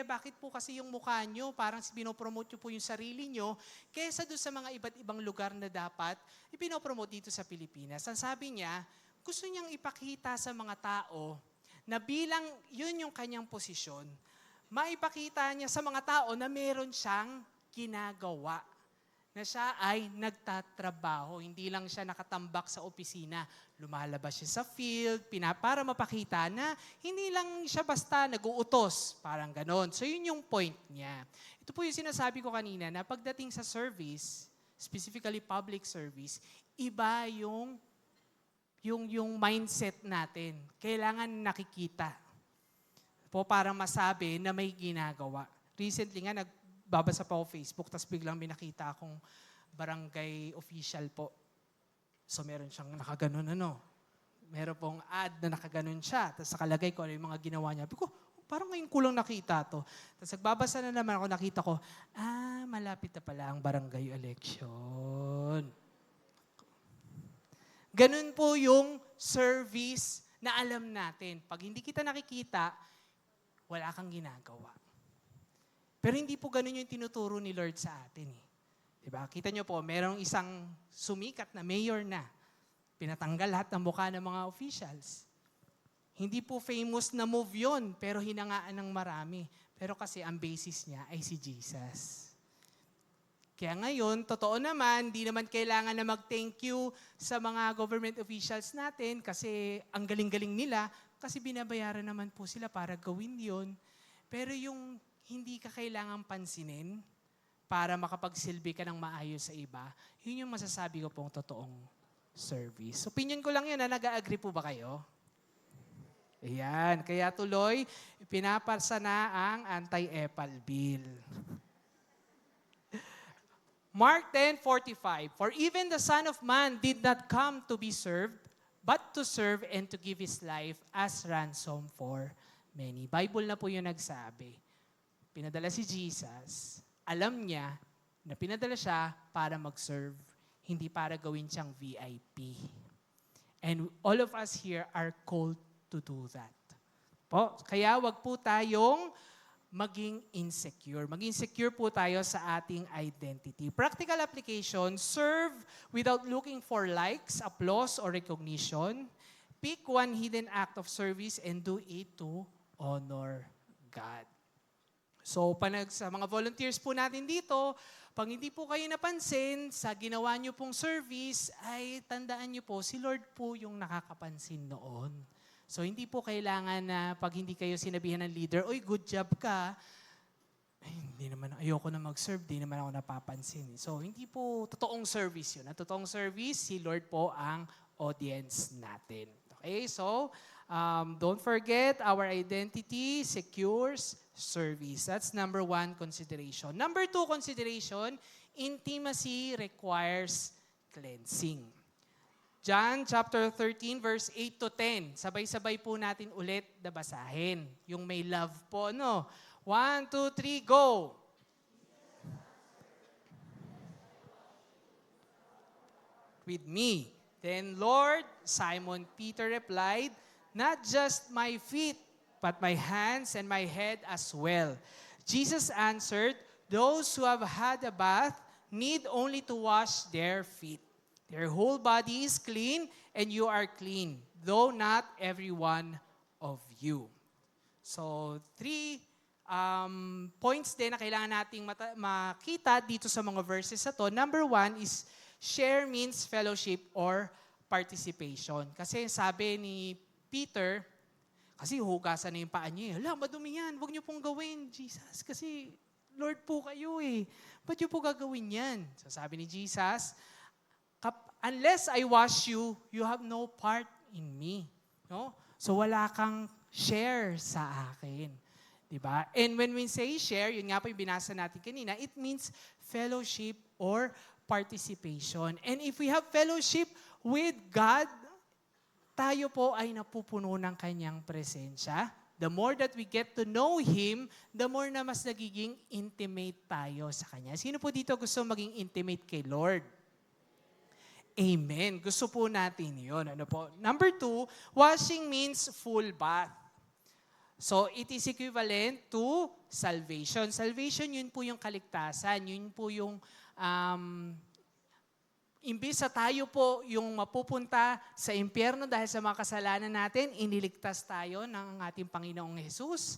bakit po kasi yung mukha nyo, parang binopromote nyo po yung sarili nyo, kesa doon sa mga iba't ibang lugar na dapat ipinopromote dito sa Pilipinas. Ang sabi niya, gusto niyang ipakita sa mga tao na bilang yun yung kanyang posisyon, maipakita niya sa mga tao na meron siyang ginagawa. Na siya ay nagtatrabaho. Hindi lang siya nakatambak sa opisina. Lumalabas siya sa field para mapakita na hindi lang siya basta nag-uutos. Parang ganon. So yun yung point niya. Ito po yung sinasabi ko kanina na pagdating sa service, specifically public service, iba yung mindset natin. Kailangan nakikita po para masabi na may ginagawa. Recently nga, nagbabasa pa ako Facebook, tapos biglang may nakita akong barangay official po. So meron siyang nakaganon Meron pong ad na nakaganon siya. Tapos nakalagay ko ano yung mga ginawa niya. Sabi ko, parang ngayon ko lang nakita to. Tapos nagbabasa na naman ako, nakita ko, malapit na pala ang barangay election. Ganun po yung service na alam natin. Pag hindi kita nakikita, wala kang ginagawa. Pero hindi po ganun yung tinuturo ni Lord sa atin. Diba? Kita nyo po, merong isang sumikat na mayor na. Pinatanggal lahat ng mukha ng mga officials. Hindi po famous na move yun, pero hinangaan ng marami. Pero kasi ang basis niya ay si Jesus. Kaya ngayon, totoo naman, di naman kailangan na mag-thank you sa mga government officials natin kasi ang galing-galing nila kasi binabayaran naman po sila para gawin yon. Pero yung hindi ka kailangang pansinin para makapagsilbi ka ng maayos sa iba, yun yung masasabi ko pong totoong service. Opinion ko lang yun, nag-agree po ba kayo? Ayan, kaya tuloy, pinapasa na ang anti-EPAL bill. Mark 10:45, for even the Son of Man did not come to be served, but to serve and to give His life as ransom for many. Bible na po yung nagsabi. Pinadala si Jesus, alam niya na pinadala siya para mag-serve, hindi para gawin siyang VIP. And all of us here are called to do that. Po, kaya wag po tayong maging insecure. Maging secure po tayo sa ating identity. Practical application, serve without looking for likes, applause, or recognition. Pick one hidden act of service and do it to honor God. So, sa mga volunteers po natin dito, pag hindi po kayo napansin sa ginawa niyo pong service, ay tandaan niyo po, si Lord po yung nakakapansin noon. So, hindi po kailangan na pag hindi kayo sinabihan ng leader, "Oy, good job ka," ay, hindi naman, ayoko na mag-serve, di naman ako napapansin. So, hindi po totoong service yun. Ang totoong service, si Lord po ang audience natin. Okay, so, don't forget, our identity secures service. That's number 1 consideration. Number 2 consideration, intimacy requires cleansing. John chapter 13 verse 8 to 10. Sabay-sabay po natin ulit na basahin. Yung may love po, no? 1, 2, 3, go! With me. Then, Lord, Simon Peter replied, "Not just my feet, but my hands and my head as well." Jesus answered, "Those who have had a bath need only to wash their feet. Their whole body is clean, and you are clean, though not every one of you." So, 3 points din na kailangan nating makita dito sa mga verses na to. Number 1 is share means fellowship or participation. Kasi sabi ni Peter, kasi hugasan na yung paa niya. "Hala, madumi yan. Huwag niyo pong gawin, Jesus. Kasi Lord po kayo eh. Ba't niyo po gagawin yan?" So sabi ni Jesus, "Unless I wash you, you have no part in me." No? So wala kang share sa akin. Diba? And when we say share, yun nga po yung binasa natin kanina, it means fellowship or participation. And if we have fellowship with God, tayo po ay napupuno ng kanyang presensya. The more that we get to know Him, the more na mas nagiging intimate tayo sa Kanya. Sino po dito gusto maging intimate kay Lord? Amen. Gusto po natin yun. Ano po? Number 2, washing means full bath. So, it is equivalent to salvation. Salvation, yun po yung kaligtasan. Yun po yung, imbis sa tayo po yung mapupunta sa impyerno dahil sa mga kasalanan natin, iniligtas tayo ng ating Panginoong Jesus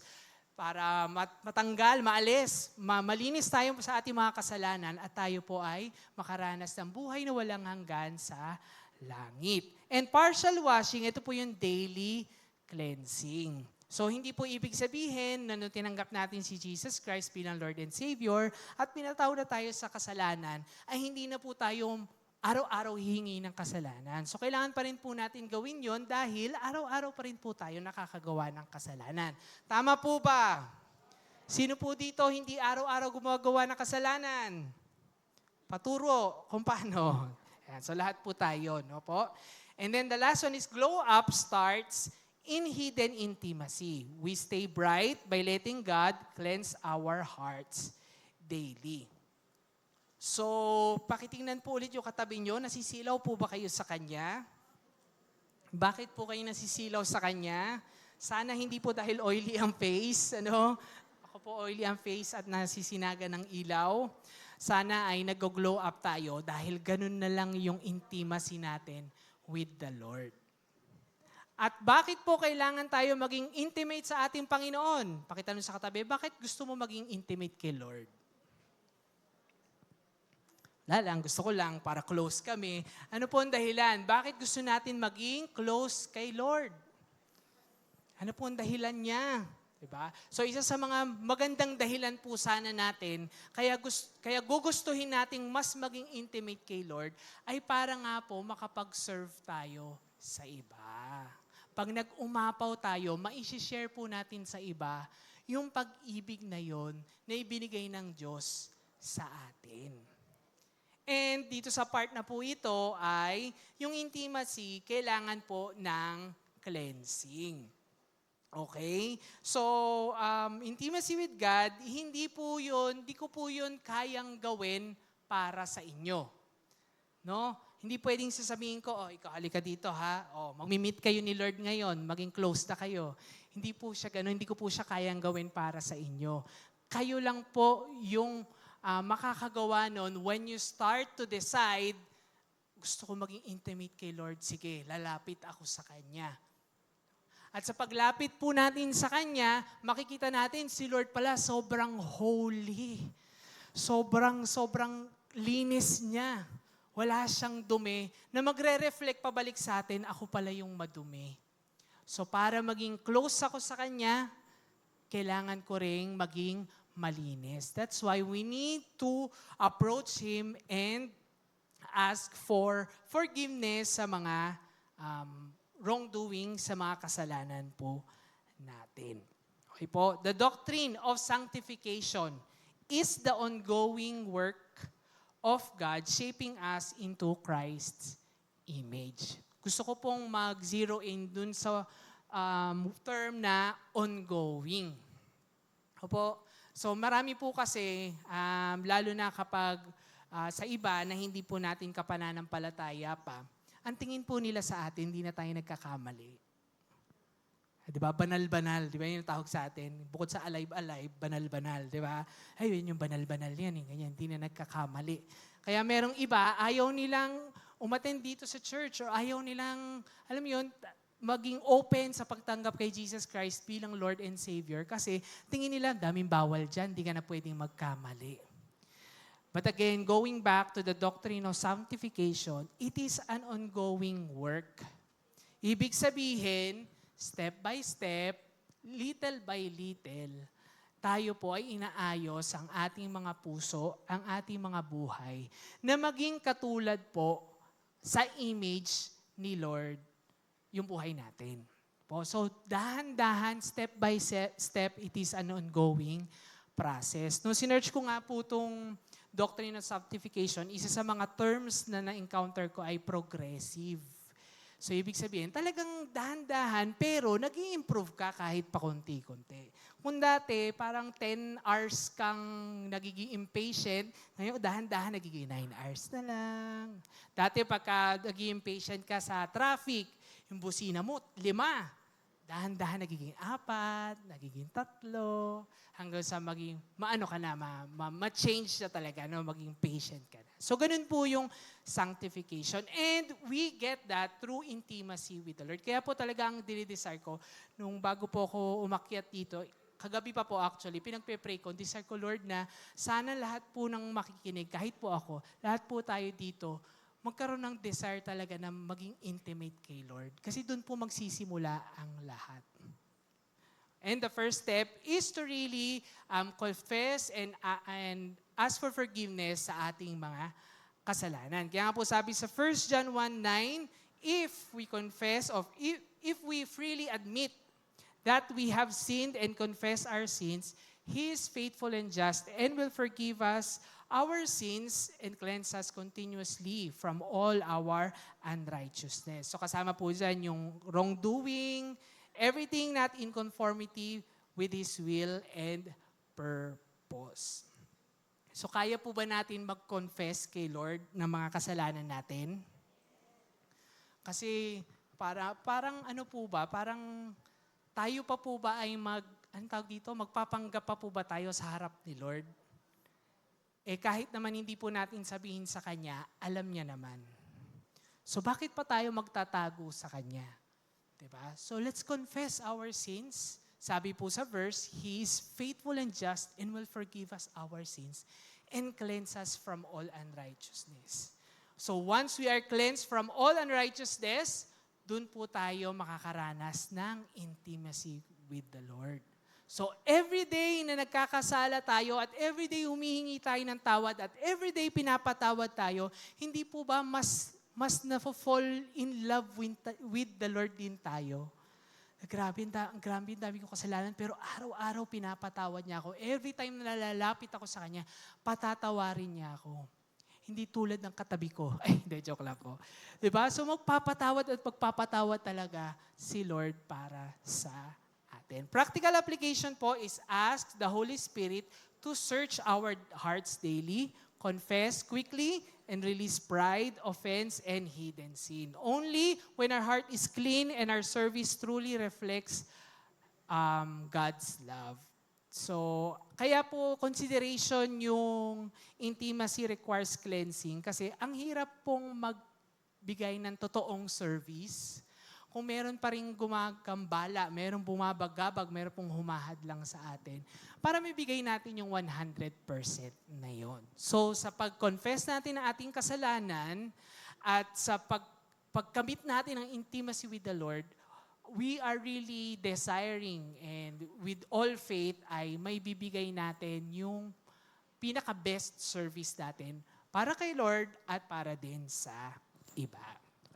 para matanggal, maalis, malinis tayo sa ating mga kasalanan at tayo po ay makaranas ng buhay na walang hanggan sa langit. And partial washing, ito po yung daily cleansing. So, hindi po ibig sabihin na nung tinanggap natin si Jesus Christ bilang Lord and Savior at pinatawad na tayo sa kasalanan, ay hindi na po tayo araw-araw hihingi ng kasalanan. So, kailangan pa rin po natin gawin yon dahil araw-araw pa rin po tayo nakakagawa ng kasalanan. Tama po ba? Sino po dito hindi araw-araw gumagawa ng kasalanan? Paturo kung paano. Ayan, so, lahat po tayo, no po? And then the last one is glow up starts in hidden intimacy. We stay bright by letting God cleanse our hearts daily. So, pakitingnan po ulit yung katabi nyo. Nasisilaw po ba kayo sa Kanya? Bakit po kayo nasisilaw sa Kanya? Sana hindi po dahil oily ang face. Ano? Ako po oily ang face at nasisinaga ng ilaw. Sana ay nag-glow up tayo dahil ganun na lang yung intimacy natin with the Lord. At bakit po kailangan tayo maging intimate sa ating Panginoon? Pakitanong sa katabi, bakit gusto mo maging intimate kay Lord? Lang, gusto ko lang para close kami. Ano po ang dahilan? Bakit gusto natin maging close kay Lord? Ano po ang dahilan niya? Diba? So isa sa mga magandang dahilan po sana natin, kaya gugustuhin nating mas maging intimate kay Lord, ay para nga po makapag-serve tayo sa iba. Pag nag-umapaw tayo, ma-share po natin sa iba yung pag-ibig na yon na ibinigay ng Diyos sa atin. And dito sa part na po ito ay yung intimacy, kailangan po ng cleansing. Okay? So, intimacy with God, hindi ko po yun kayang gawin para sa inyo. No? Hindi pwedeng sasabihin ko, ikaw halika dito ha. Magmi-meet kayo ni Lord ngayon, maging close na kayo. Hindi po siya gano'n, hindi ko po siya kayang gawin para sa inyo. Kayo lang po yung makakagawa nun when you start to decide, gusto ko maging intimate kay Lord, sige, lalapit ako sa Kanya. At sa paglapit po natin sa Kanya, makikita natin si Lord pala sobrang holy. Sobrang linis niya. Wala siyang dumi na magre-reflect pabalik sa atin, ako pala yung madumi. So para maging close ako sa Kanya, kailangan ko ring maging malinis. That's why we need to approach Him and ask for forgiveness sa mga wrongdoing, sa mga kasalanan po natin. Okay po, the doctrine of sanctification is the ongoing work of God shaping us into Christ's image. Gusto ko pong mag-zero in dun sa term na ongoing. Opo. So marami po kasi, lalo na kapag sa iba na hindi po natin kapananampalataya pa, ang tingin po nila sa atin, hindi na tayo nagkakamali. Di ba? Banal-banal. Di ba yun ang tawag sa atin? Bukod sa alive-alive, banal-banal. Di ba? Ay, yun yung banal-banal yan. Ganyan, hindi na nagkakamali. Kaya merong iba, ayaw nilang umattend dito sa church or ayaw nilang, alam mo yun, maging open sa pagtanggap kay Jesus Christ bilang Lord and Savior kasi tingin nila, daming bawal dyan, di ka na pwedeng magkamali. But again, going back to the doctrine of sanctification, it is an ongoing work. Ibig sabihin, step by step, little by little, tayo po ay inaayos ang ating mga puso, ang ating mga buhay, na maging katulad po sa image ni Lord yung buhay natin. So, dahan-dahan, step by step, it is an ongoing process. Nung sinearch ko nga po itong doctrine of sanctification, isa sa mga terms na na-encounter ko ay progressive. So, ibig sabihin, talagang dahan-dahan, pero nag-i-improve ka kahit pa konti-konti. Kung dati, parang 10 hours kang nagiging impatient, ngayon, dahan-dahan, nagiging 9 hours na lang. Dati, pagka nagiging impatient ka sa traffic, yung busina mo, 5. Dahan-dahan, nagiging 4, nagiging 3, hanggang sa maging, ma-change na talaga, no? Maging patient ka na. So, ganun po yung sanctification. And we get that through intimacy with the Lord. Kaya po talaga ang dinidesire ko, nung bago po ako umakyat dito, kagabi pa po actually, pinagpe-pray ko, desire ko, Lord, na sana lahat po ng makikinig, kahit po ako, lahat po tayo dito, magkaroon ng desire talaga na maging intimate kay Lord. Kasi doon po magsisimula ang lahat. And the first step is to really confess and ask for forgiveness sa ating mga kasalanan. Kaya nga po sabi sa 1 John 1:9, if we confess if we freely admit that we have sinned and confess our sins, He is faithful and just and will forgive us our sins and cleanse us continuously from all our unrighteousness. So kasama po dyan yung wrongdoing, everything not in conformity with His will and purpose. So kaya po ba natin mag-confess kay Lord ng mga kasalanan natin? Kasi parang ano po ba, parang tayo pa po ba ay magpapanggap pa po ba tayo sa harap ni Lord? Kahit naman hindi po natin sabihin sa Kanya, alam niya naman. So bakit pa tayo magtatago sa Kanya? Diba? So let's confess our sins. Sabi po sa verse, He is faithful and just and will forgive us our sins and cleanse us from all unrighteousness. So once we are cleansed from all unrighteousness, dun po tayo makakaranas ng intimacy with the Lord. So everyday na nagkakasala tayo at everyday humihingi tayo ng tawad at everyday pinapatawad tayo, hindi po ba mas na-fall in love with the Lord din tayo? Grabe, ang dami ko kasalanan, pero araw-araw pinapatawad niya ako. Every time na nalalapit ako sa Kanya, patatawarin niya ako. Hindi tulad ng katabi ko. Hindi, joke lang po. Diba? So magpapatawad at magpapatawad talaga si Lord para sa atin. Practical application po is ask the Holy Spirit to search our hearts daily, confess quickly, and release pride, offense, and hidden sin. Only when our heart is clean and our service truly reflects God's love. So, kaya po consideration yung intimacy requires cleansing kasi ang hirap pong magbigay ng totoong service kung meron pa rin gumagambala, meron bumabagabag, meron pong humahadlang sa atin, para mibigay natin yung 100% na yon. So sa pag-confess natin ng ating kasalanan at sa pagkamit natin ng intimacy with the Lord, we are really desiring and with all faith ay may bibigay natin yung pinaka-best service natin para kay Lord at para din sa iba.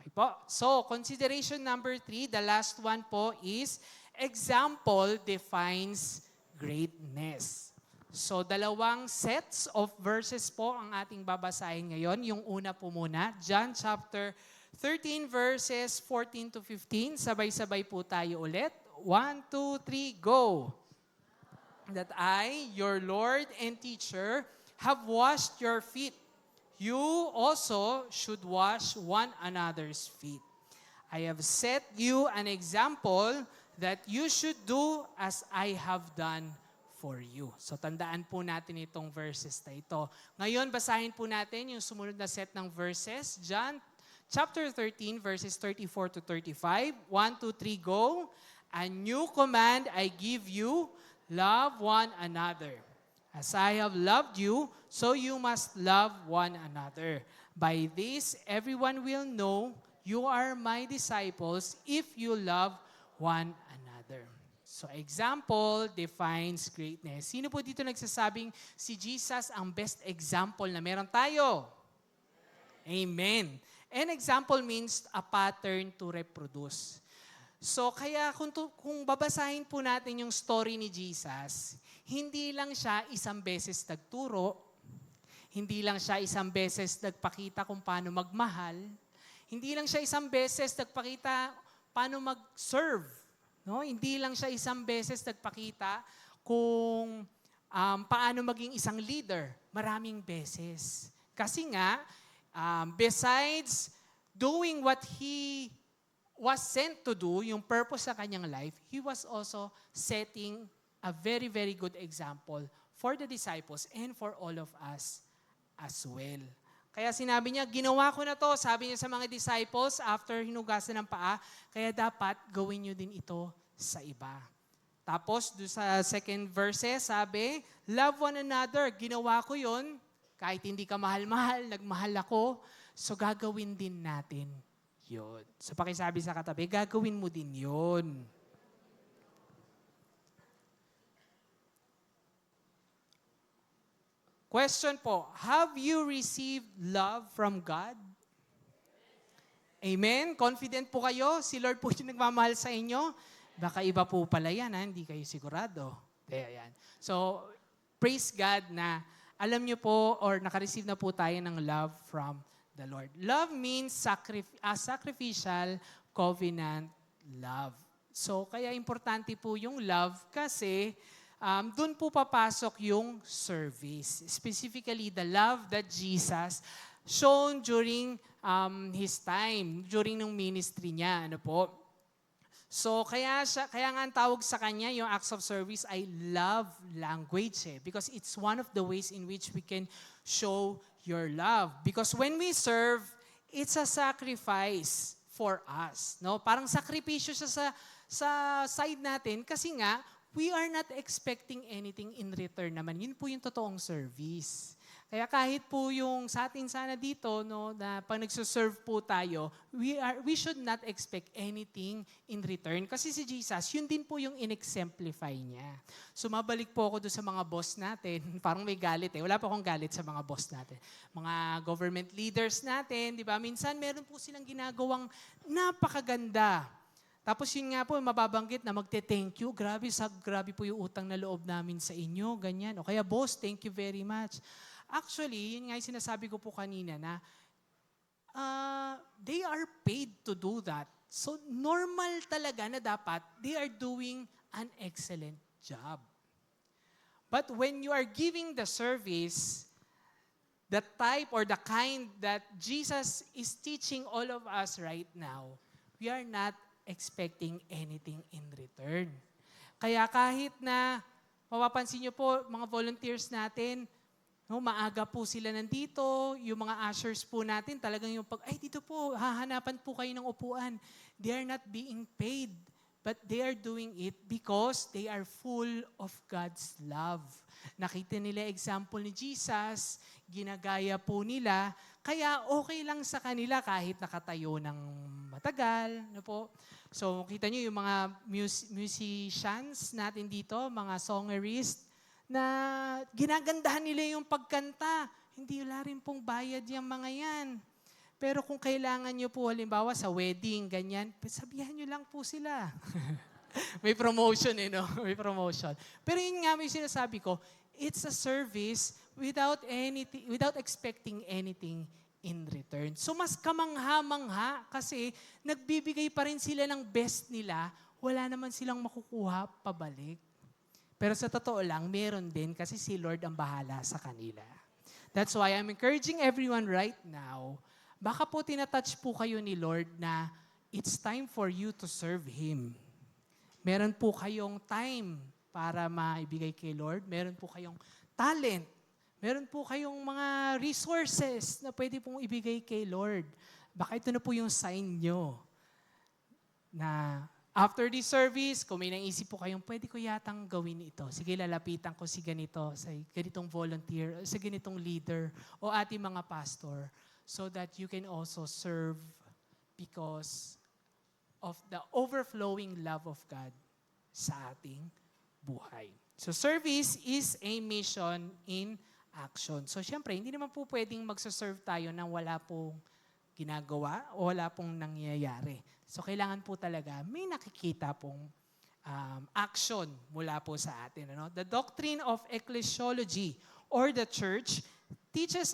Okay po. So, consideration number 3, the last one po is example defines greatness. So, dalawang sets of verses po ang ating babasahin ngayon. Yung una po muna, John chapter 13 verses 14 to 15. Sabay-sabay po tayo ulit. 1, 2, 3, go! That I, your Lord and teacher, have washed your feet. You also should wash one another's feet. I have set you an example that you should do as I have done for you. So tandaan po natin itong verses na ito. Ngayon, basahin po natin yung sumunod na set ng verses. John chapter 13, verses 34 to 35. 1, 2, 3, go. A new command I give you, love one another. As I have loved you, so you must love one another. By this, everyone will know you are my disciples if you love one another. So example defines greatness. Sino po dito nagsasabing si Jesus ang best example na meron tayo? Amen. An example means a pattern to reproduce. So kaya kung babasahin po natin yung story ni Jesus, hindi lang siya isang beses nagturo, hindi lang siya isang beses nagpakita kung paano magmahal, hindi lang siya isang beses nagpakita paano mag-serve, no? Hindi lang siya isang beses nagpakita kung paano maging isang leader, maraming beses. Kasi nga, besides doing what he was sent to do, yung purpose sa kanyang life, he was also setting a very, very good example for the disciples and for all of us as well. Kaya sinabi niya, ginawa ko na to, sabi niya sa mga disciples after hinugasan ng paa, kaya dapat gawin niyo din ito sa iba. Tapos, doon sa second verse, sabi, love one another, ginawa ko yon, kahit hindi ka mahal-mahal, nagmahal ako, so gagawin din natin yun. So pakisabi sa katabi, gagawin mo din yun. Question po, have you received love from God? Amen? Confident po kayo? Si Lord po yung nagmamahal sa inyo? Baka iba po pala yan, hindi kayo sigurado. Yan. So, praise God na alam niyo po or nakareceive na po tayo ng love from the Lord. Love means sacrificial covenant love. So, kaya importante po yung love kasi doon po papasok yung service. Specifically, the love that Jesus shown during His time, during ng ministry niya. Ano po? So, kaya nga ang tawag sa kanya, yung acts of service ay love language because it's one of the ways in which we can show your love. Because when we serve, it's a sacrifice for us. No? Parang sakripisyo siya sa side natin kasi nga, we are not expecting anything in return naman. Yun po yung totoong service. Kaya kahit po yung sa atin sana dito, no, na pag nagsuserve po tayo, we should not expect anything in return. Kasi si Jesus, yun din po yung in-exemplify niya. So mabalik po ako doon sa mga boss natin. Parang may galit Wala pa akong galit sa mga boss natin. Mga government leaders natin, di ba? Minsan meron po silang ginagawang napakaganda. Tapos yun nga po, mababanggit na magte-thank you. Grabe po yung utang na loob namin sa inyo, ganyan. O kaya, boss, thank you very much. Actually, yun nga yung sinasabi ko po kanina na they are paid to do that. So, normal talaga na dapat they are doing an excellent job. But when you are giving the service, the type or the kind that Jesus is teaching all of us right now, we are not expecting anything in return. Kaya kahit na, mapapansin niyo po, mga volunteers natin, No, maaga po sila nandito. Yung mga ushers po natin, talagang yung ay dito po, hahanapan po kayo ng upuan. They are not being paid, but they are doing it because they are full of God's love. Nakita nila example ni Jesus, ginagaya po nila, kaya okay lang sa kanila kahit nakatayo ng matagal. No po? So, kita nyo yung mga musicians natin dito, mga songerists, na ginagandahan nila yung pagkanta. Hindi wala rin pong bayad yung mga yan. Pero kung kailangan nyo po, halimbawa sa wedding, ganyan, sabihan nyo lang po sila. May promotion no? May promotion. Pero yun nga may sinasabi ko, it's a service without expecting anything in return. So mas kamangha-mangha kasi nagbibigay pa rin sila ng best nila, wala naman silang makukuha pabalik. Pero sa totoo lang, meron din kasi si Lord ang bahala sa kanila. That's why I'm encouraging everyone right now, baka po tinatouch po kayo ni Lord na it's time for you to serve Him. Meron po kayong time para maibigay kay Lord. Meron po kayong talent. Meron po kayong mga resources na pwede pong ibigay kay Lord. Baka ito na po yung sign nyo na after this service, kung may naisip po kayong, pwede ko yatang gawin ito. Sige, lalapitan ko si ganito, sa ganitong volunteer, sa ganitong leader, o ating mga pastor, so that you can also serve because of the overflowing love of God sa ating buhay. So service is a mission in action. So syempre, hindi naman po pwedeng magsaserve tayo nang wala pong ginagawa o wala pong nangyayari. So kailangan po talaga may nakikita pong action mula po sa atin. Ano? The doctrine of ecclesiology or the church teaches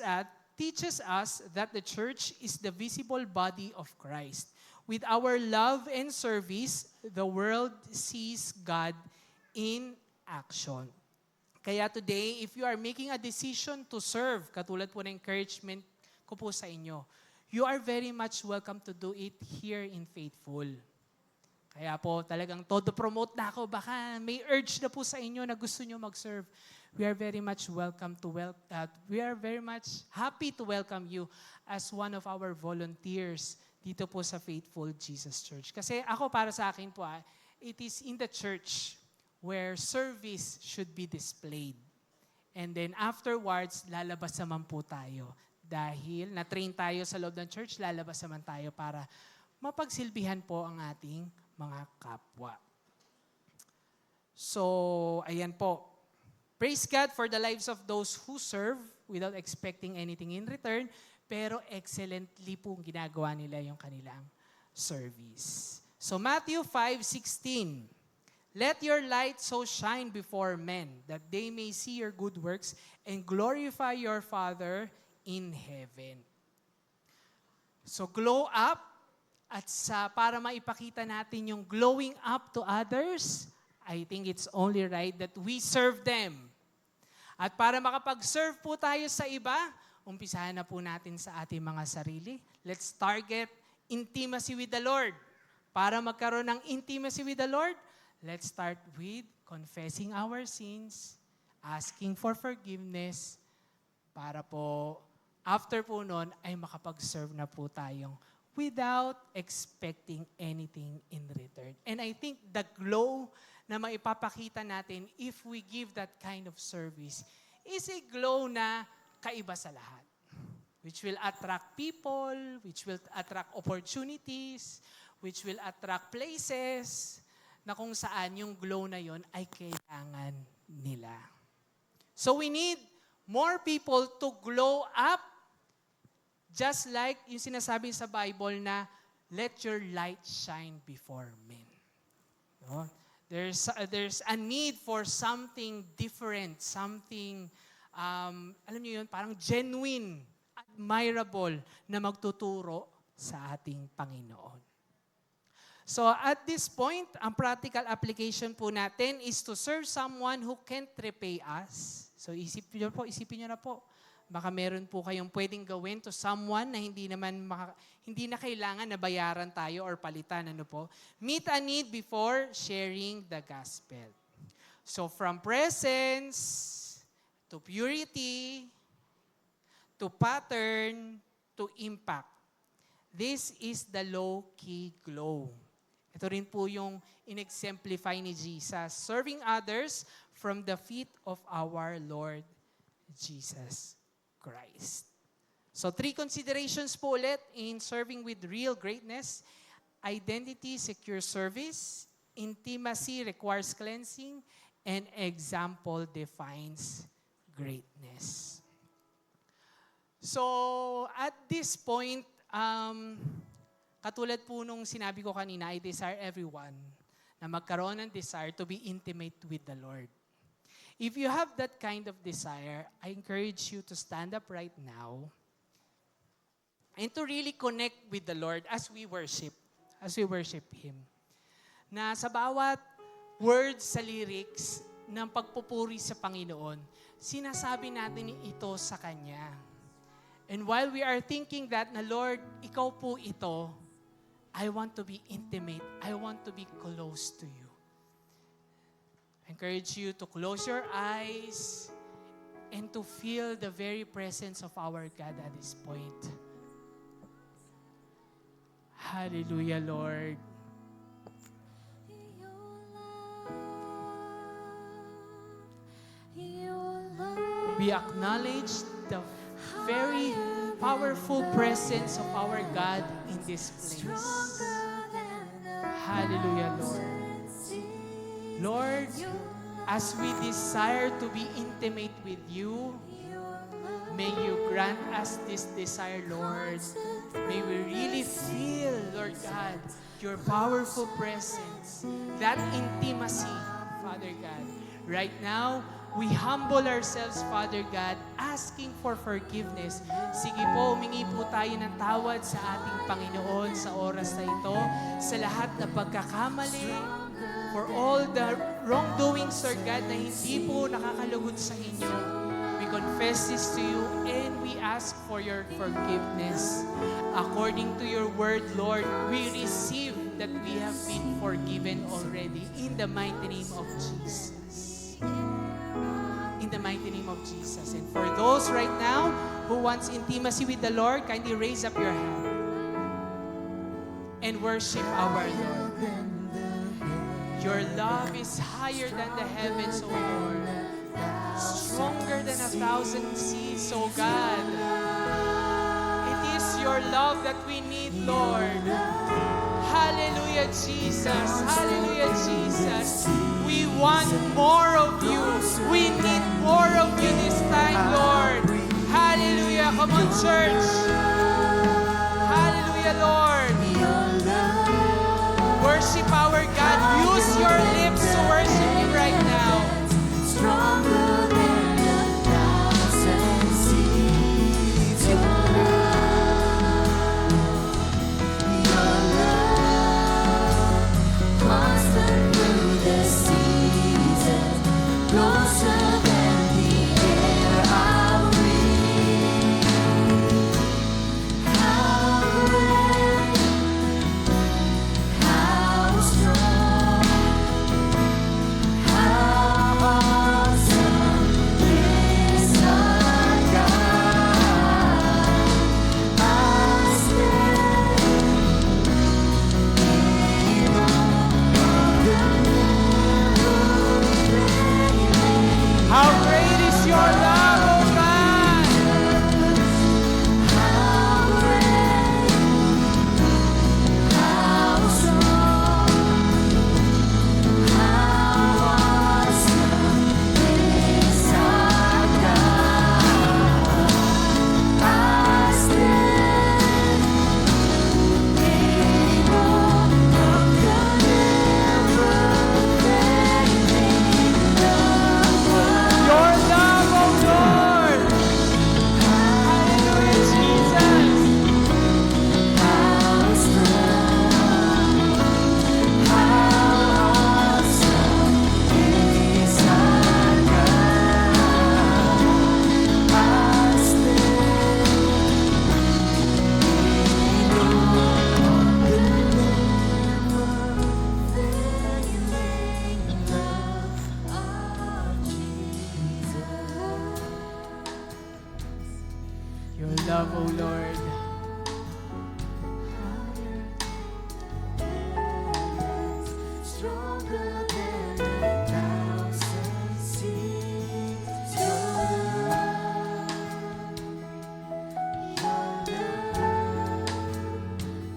us that the church is the visible body of Christ. With our love and service, the world sees God in action. Kaya today, if you are making a decision to serve, katulad po ng encouragement ko po sa inyo, you are very much welcome to do it here in Faithful. Kaya po talagang todo promote na ako. Baka may urge na po sa inyo na gusto nyo mag-serve. We are very much we are very much happy to welcome you as one of our volunteers dito po sa Faithful Jesus Church. Kasi ako para sa akin po, it is in the church where service should be displayed. And then afterwards, lalabas naman po tayo. Dahil na-train tayo sa loob ng church, lalabas naman tayo para mapagsilbihan po ang ating mga kapwa. So, ayan po. Praise God for the lives of those who serve without expecting anything in return, pero excellently po ginagawa nila yung kanilang service. So, Matthew 5:16. Let your light so shine before men that they may see your good works and glorify your Father in heaven. So glow up at para maipakita natin yung glowing up to others, I think it's only right that we serve them. At para makapag-serve po tayo sa iba, umpisahan na po natin sa ating mga sarili. Let's target intimacy with the Lord. Para magkaroon ng intimacy with the Lord, let's start with confessing our sins, asking for forgiveness, para po after po nun, ay makapag-serve na po tayong without expecting anything in return. And I think the glow na maipapakita natin if we give that kind of service is a glow na kaiba sa lahat. Which will attract people, which will attract opportunities, which will attract places na kung saan yung glow na yon ay kailangan nila. So we need more people to glow up. Just like yung sinasabi sa Bible na, let your light shine before men. No? There's a need for something different, something, alam niyo yun, parang genuine, admirable na magtuturo sa ating Panginoon. So at this point, ang practical application po natin is to serve someone who can't repay us. So isipin niyo na po. Baka meron po kayong pwedeng gawin to someone na hindi na kailangan na bayaran tayo or palitan. Ano po? Meet a need before sharing the gospel. So from presence to purity to pattern, to impact. This is the low-key glow. Ito rin po yung in-exemplify ni Jesus, serving others from the feet of our Lord Jesus Christ. So 3 considerations po ulit in serving with real greatness. Identity secures service, intimacy requires cleansing, and example defines greatness. So, at this point, katulad po nung sinabi ko kanina, I desire everyone na magkaroon ng desire to be intimate with the Lord. If you have that kind of desire, I encourage you to stand up right now and to really connect with the Lord as we worship Him. Na sa bawat words sa lyrics ng pagpupuri sa Panginoon, sinasabi natin ito sa Kanya. And while we are thinking that, na Lord, Ikaw po ito, I want to be intimate. I want to be close to you. I encourage you to close your eyes and to feel the very presence of our God at this point. Hallelujah, Lord. We acknowledge the very powerful presence of our God in this place. Hallelujah, Lord. Lord, as we desire to be intimate with you, may you grant us this desire, Lord. May we really feel, Lord God, your powerful presence, that intimacy, Father God. Right now, we humble ourselves, Father God, asking for forgiveness. Sige po, humingi po tayo ng tawad sa ating Panginoon sa oras na ito, sa lahat na pagkakamali, for all the wrongdoings, Lord God, na hindi po nakakalugod sa inyo. We confess this to you and we ask for your forgiveness. According to your word, Lord, we receive that we have been forgiven already in the mighty name of Jesus. In the mighty name of Jesus. And for those right now who wants intimacy with the Lord, kindly raise up your hand and worship our Lord. Your love is higher than the heavens, O Lord. Stronger than 1,000 seas, O God. It is your love that we need, Lord. Hallelujah, Jesus. Hallelujah, Jesus. We want more of you. We need more of you this time, Lord. Hallelujah. Come on, church. Hallelujah, Lord. Worship our God. Use your lips to worship Him right now. Stronger than 1,000 seas, your love, constant through the season, closer than the air I breathe. How great, how strong. love, O Lord. Stronger than 1,000 seas. Your love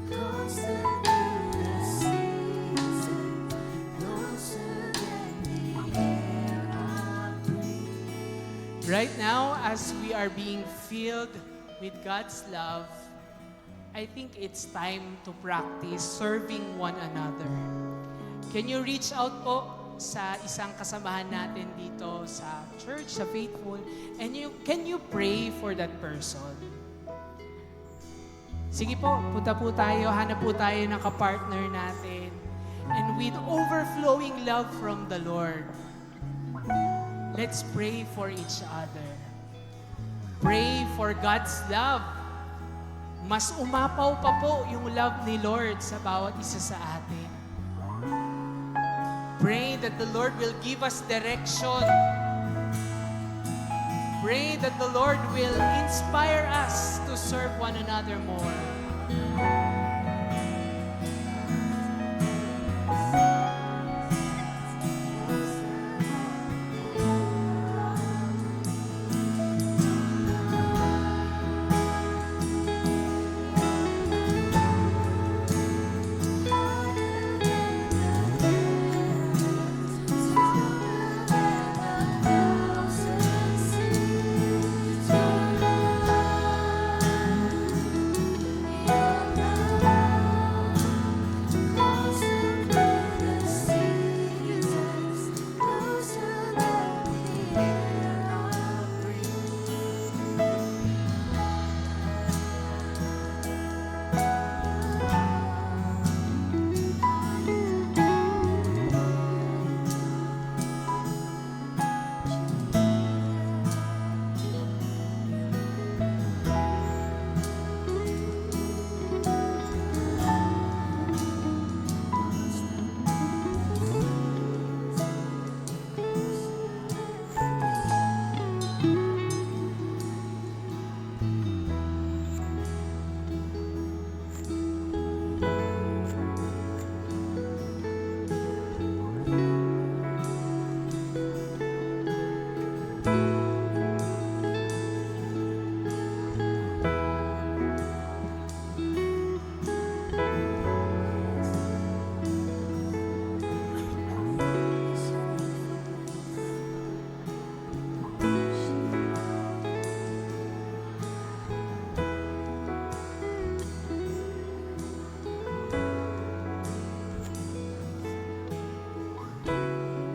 constantly the season, closer than the air I breathe. Right now, as we are being filled with God's love, I think it's time to practice serving one another. Can you reach out po sa isang kasamahan natin dito sa church, sa Faithful, and can you pray for that person? Sige po, punta po tayo, hanap po tayo ng kapartner natin. And with overflowing love from the Lord, let's pray for each other. Pray for God's love. Mas umapaw pa po yung love ni Lord sa bawat isa sa atin. Pray that the Lord will give us direction. Pray that the Lord will inspire us to serve one another more.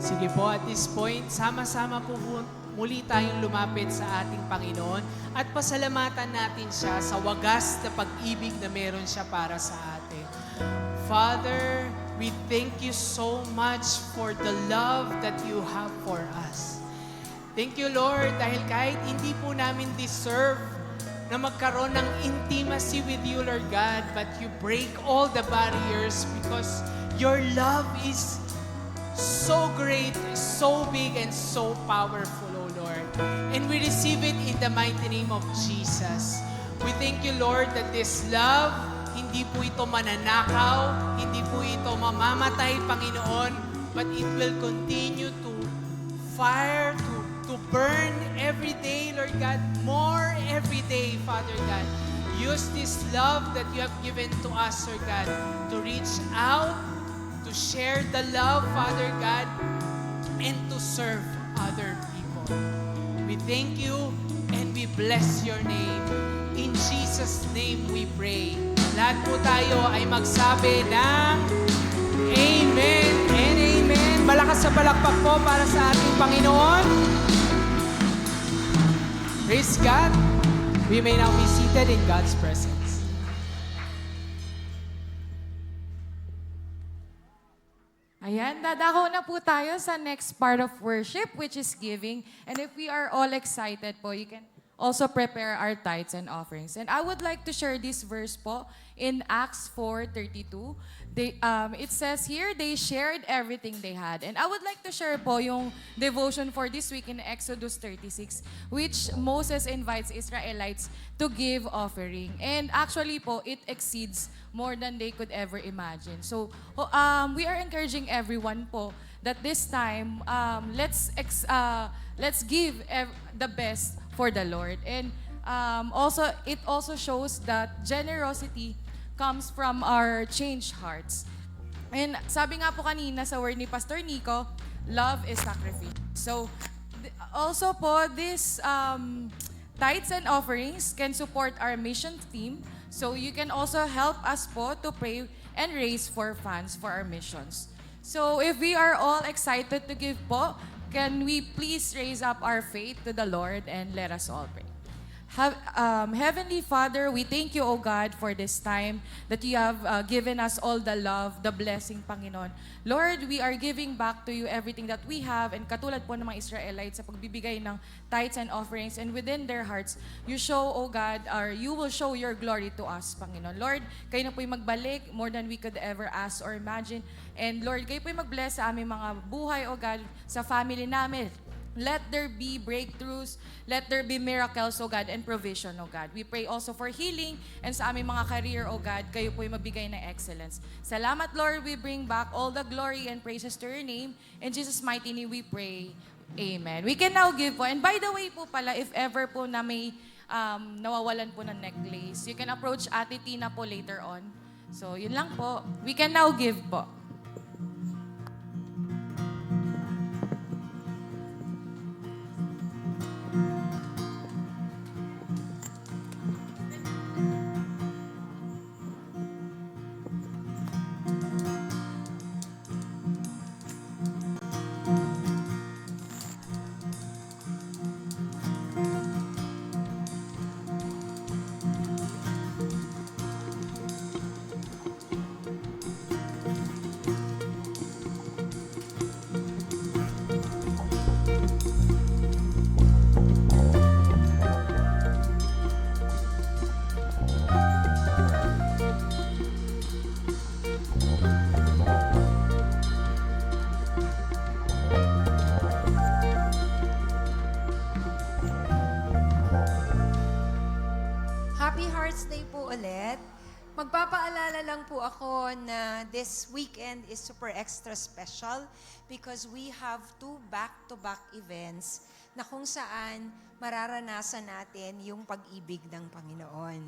Sige po, at this point, sama-sama po muli tayong lumapit sa ating Panginoon at pasalamatan natin siya sa wagas na pag-ibig na meron siya para sa atin. Father, we thank you so much for the love that you have for us. Thank you, Lord, dahil kahit hindi po namin deserve na magkaroon ng intimacy with you, Lord God, but you break all the barriers because your love is so great, so big, and so powerful, O Lord. And we receive it in the mighty name of Jesus. We thank you, Lord, that this love, hindi po ito mananakaw, hindi po ito mamamatay, Panginoon, but it will continue to fire, to burn every day, Lord God, more every day, Father God. Use this love that you have given to us, Lord God, to reach out, to share the love, Father God, and to serve other people. We thank you and we bless your name. In Jesus' name we pray. Lahat po tayo ay magsabi ng Amen and Amen. Malakas sa palakpak po para sa ating Panginoon. Praise God. We may now be seated in God's presence. Ayan, dadako na po tayo sa next part of worship, which is giving. And if we are all excited po, you can also prepare our tithes and offerings. And I would like to share this verse po in Acts 4:32. It says here, they shared everything they had. And I would like to share po yung devotion for this week in Exodus 36, which Moses invites Israelites to give offering. And actually po, it exceeds more than they could ever imagine. So we are encouraging everyone po that this time, let's give the best for the Lord. And it also shows that generosity comes from our changed hearts. And sabi nga po kanina sa word ni Pastor Nico, love is sacrifice. So also po, this tithes and offerings can support our mission team. So you can also help us po to pray and raise for funds for our missions. So if we are all excited to give po, can we please raise up our faith to the Lord and let us all pray. Heavenly Father, we thank you, O God, for this time that you have given us all the love, the blessing, Panginoon. Lord, we are giving back to you everything that we have, and katulad po ng mga Israelites sa pagbibigay ng tithes and offerings, and within their hearts, you show, O God, or you will show your glory to us, Panginoon. Lord, kayo na po'y magbalik more than we could ever ask or imagine. And Lord, kayo po'y mag-bless sa aming mga buhay, O God, sa family namin. Let there be breakthroughs. Let there be miracles, O God, and provision, O God. We pray also for healing and sa aming mga career, O God, kayo po'y mabigay ng excellence. Salamat, Lord. We bring back all the glory and praises to your name. In Jesus' mighty name we pray. Amen. We can now give po. And by the way po pala, if ever po na may nawawalan po ng necklace, you can approach Ate Tina po later on. So, yun lang po. We can now give po. Happy Hearts Day po ulit. Magpapaalala lang po ako na this weekend is super extra special because we have 2 back-to-back events na kung saan mararanasan natin yung pag-ibig ng Panginoon.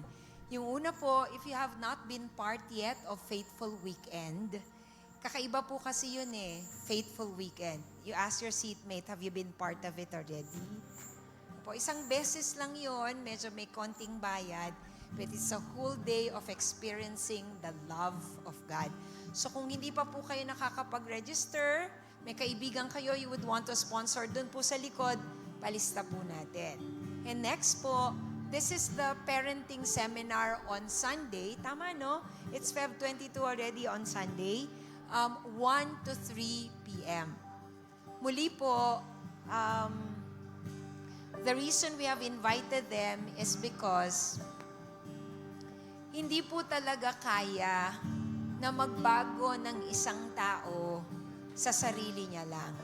Yung una po, if you have not been part yet of Faithful Weekend, kakaiba po kasi yun Faithful Weekend. You ask your seatmate, have you been part of it already? Po, isang beses lang yon, medyo may konting bayad, but it's a whole day of experiencing the love of God. So kung hindi pa po kayo nakakapag-register, may kaibigan kayo you would want to sponsor, dun po sa likod, palista po natin. And next po, this is the parenting seminar on Sunday. Tama, no? It's Feb 22 already on Sunday, 1 to 3 p.m. Muli po, the reason we have invited them is because hindi po talaga kaya na magbago ng isang tao sa sarili niya lang.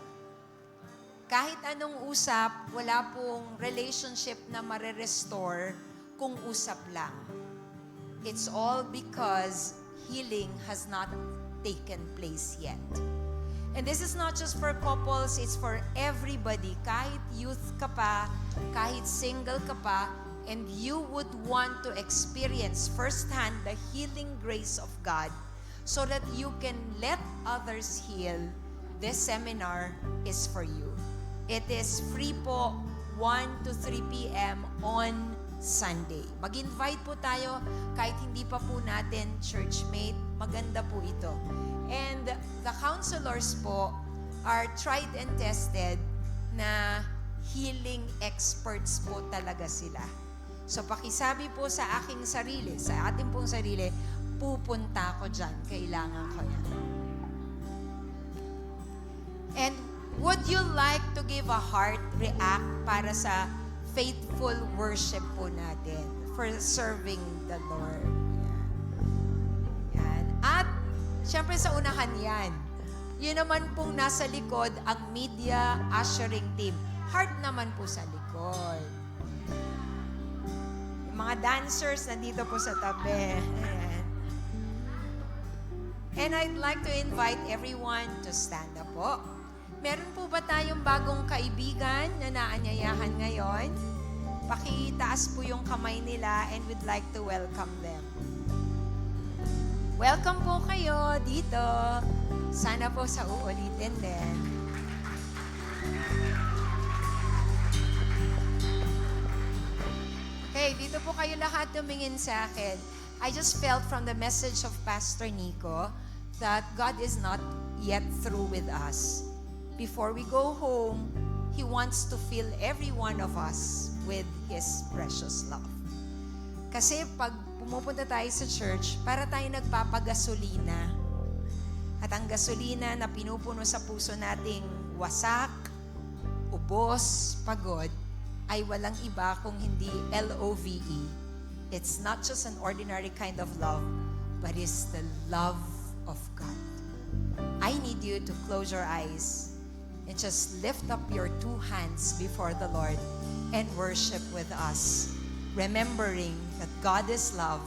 Kahit anong usap, wala pong relationship na mare-restore kung usap lang. It's all because healing has not taken place yet. And this is not just for couples, it's for everybody. Kahit youth ka pa, kahit single ka pa, and you would want to experience firsthand the healing grace of God so that you can let others heal, this seminar is for you. It is free po, 1 to 3 p.m. on Sunday. Mag-invite po tayo kahit hindi pa po natin churchmate. Maganda po ito. And the counselors po are tried and tested na healing experts po talaga sila. So pakisabi po sa aking sarili, sa ating pong sarili, pupunta ako dyan. Kailangan ko yan. And would you like to give a heart react para sa faithful worship po natin for serving the Lord. Yan. At, syempre sa unahan yan, yun naman pong nasa likod ang media ushering team. Heart naman po sa likod. Yung mga dancers nandito po sa tabi. Ayan. And I'd like to invite everyone to stand up po. Meron po ba tayong bagong kaibigan na naanyayahan ngayon? Pakitaas po yung kamay nila and we'd like to welcome them. Welcome po kayo dito. Sana po sa uulitin din. Okay, dito po kayo lahat tumingin sa akin. I just felt from the message of Pastor Nico that God is not yet through with us. Before we go home, He wants to fill every one of us with His precious love. Kasi pag pumupunta tayo sa church, para tayo nagpapagasolina. At ang gasolina na pinupuno sa puso nating wasak, ubos, pagod, ay walang iba kung hindi LOVE. It's not just an ordinary kind of love, but it's the love of God. I need you to close your eyes and just lift up your two hands before the Lord and worship with us, remembering that God is love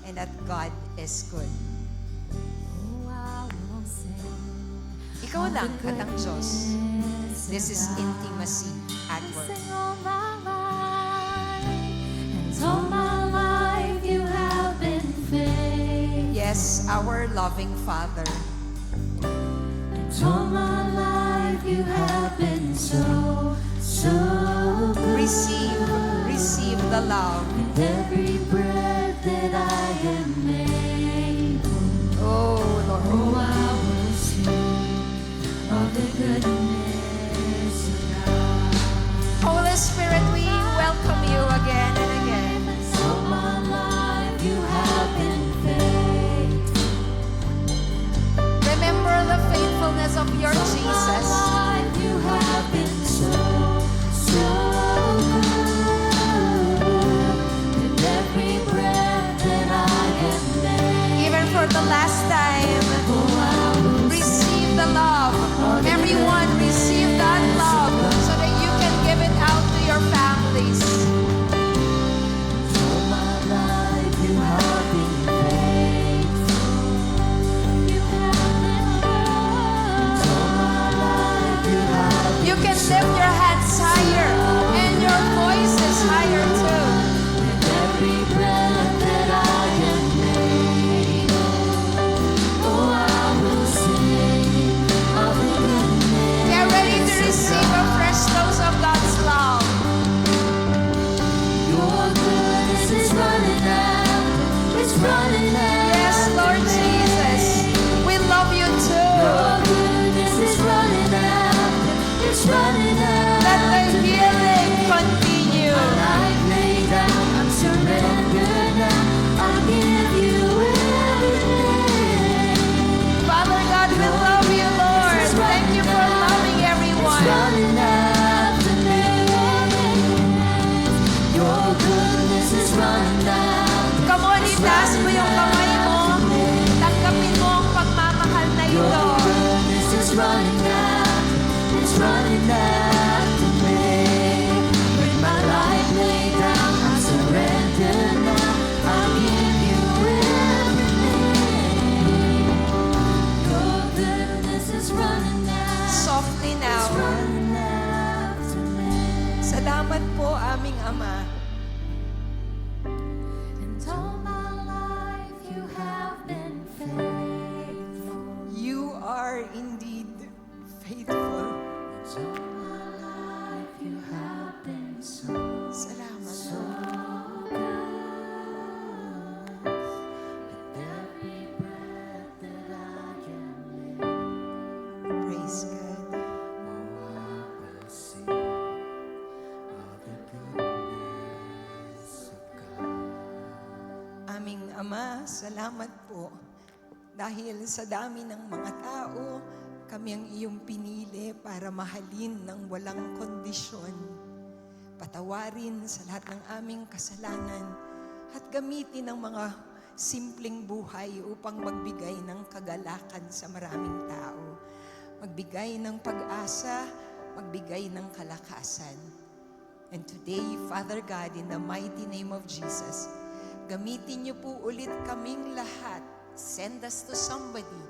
and that God is good. Ikaw lang at ang Diyos. This is intimacy at work. All my life, and all my life you have been faithful. Yes, our loving Father. And all my life you have been so, so good. Receive the love. With every breath that I am able, Oh, Lord. oh, I will sing of the goodness of God. Holy Spirit, we welcome you again and again. All my life you have been faithful. Remember the faithfulness of your Jesus. Life you have been so, so good. With every breath that I am made, Even for the last time, receive the love. Everyone receive that love so that you can give it out to your families. all my life you have been faithful. You have been good. All my life you have You can lift your hands higher and your voices higher too. with every breath that I am able. Oh, I will sing of the goodness. Get ready to receive a fresh dose of God's love. Your goodness is running out. It's running out. Yes, Lord Jesus, we love you too. Your goodness is running out. It's running out. Let the healing continue. Life laid down, I'm surrendered now. I give you everything. Father God, we love you, Lord. Thank you for loving everyone. Running after me. Your goodness is running out. Come on, itaas mo yung kamay mo. Tanggapin mo ang pagmamahal na ito. Your goodness is running out. It's running after me. With my life laid down, I surrender now. I give you everything. Your goodness is running out. Softly It's now. running after me. Salamat po, aming Ama. And all my life you have been faithful. You are indeed faithful. All my life you have been so, Salamat so po. good. With every breath that I am in, Praise God. I will sing of the goodness of God. Aming Ama, salamat po. Dahil sa dami ng mga tao, kami ang iyong pinili para mahalin ng walang kondisyon. But patawarin sa lahat ng aming kasalanan at gamitin ang mga simpleng buhay upang magbigay ng kagalakan sa maraming tao. Magbigay ng pag-asa, magbigay ng kalakasan. And today, Father God, in the mighty name of Jesus, gamitin niyo po ulit kaming lahat. Send us to somebody.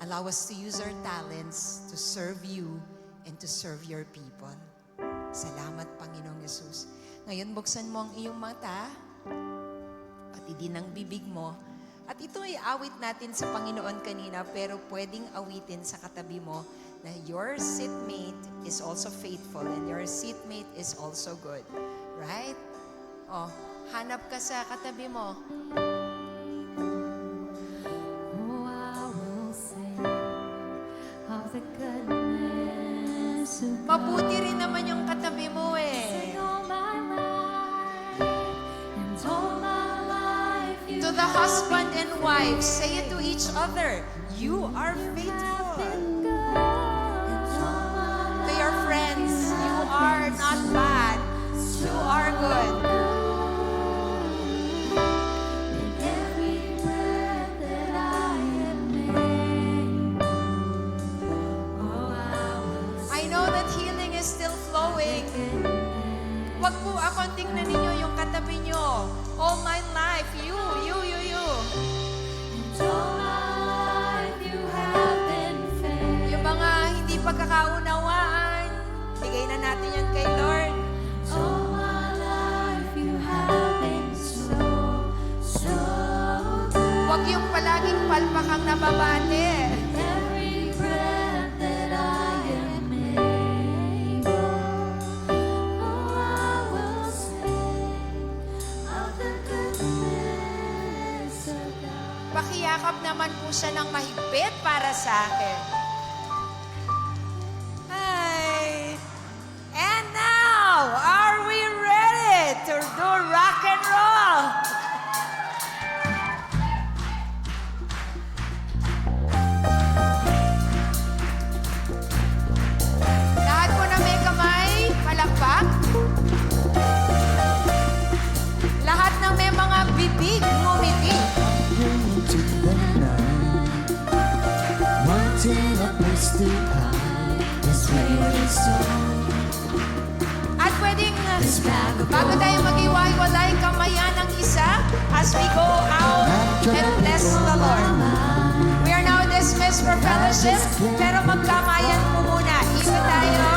Allow us to use our talents to serve you and to serve your people. Salamat, Panginoong Yesus. Ngayon, buksan mo ang iyong mata, pati din ang bibig mo. At ito ay awit natin sa Panginoon kanina, pero pwedeng awitin sa katabi mo na your seatmate is also faithful and your seatmate is also good. Right? Oh, hanap ka sa katabi mo. Oh, I will sing of the goodness of Mabuti rin naman yung katabi mo eh. all my life, and all my life you To the husband and wife, say it to each other. You are faithful. To your friends, you are not bad. You are good. every breath that I have made. Oh, I will I know that healing is still flowing. Wag po akong tingnan ninyo yung katabi nyo. All my life, you. all my life you have been faithful. Yung mga hindi pagkakaunawaan, bigay na natin yan kay Lord. All my life you have been so good. Wag yung palaging palpakang nababate. Every breath that I am able, oh, I will sing of the goodness of God. Pakiyakap naman po siya ng mahigpit para sa akin. Hi! And now, are we ready to do rock and roll? Lahat po na may kamay, palakpak. Lahat na may mga bibig, ngumiti. Into the night, wanting a place to hide this weary soul. At pwedeng, bago tayo mag-iwalay, kamayan ng isa as we go out and bless the Lord. We are now dismissed for fellowship, pero magkamayan po muna. Ikot tayo.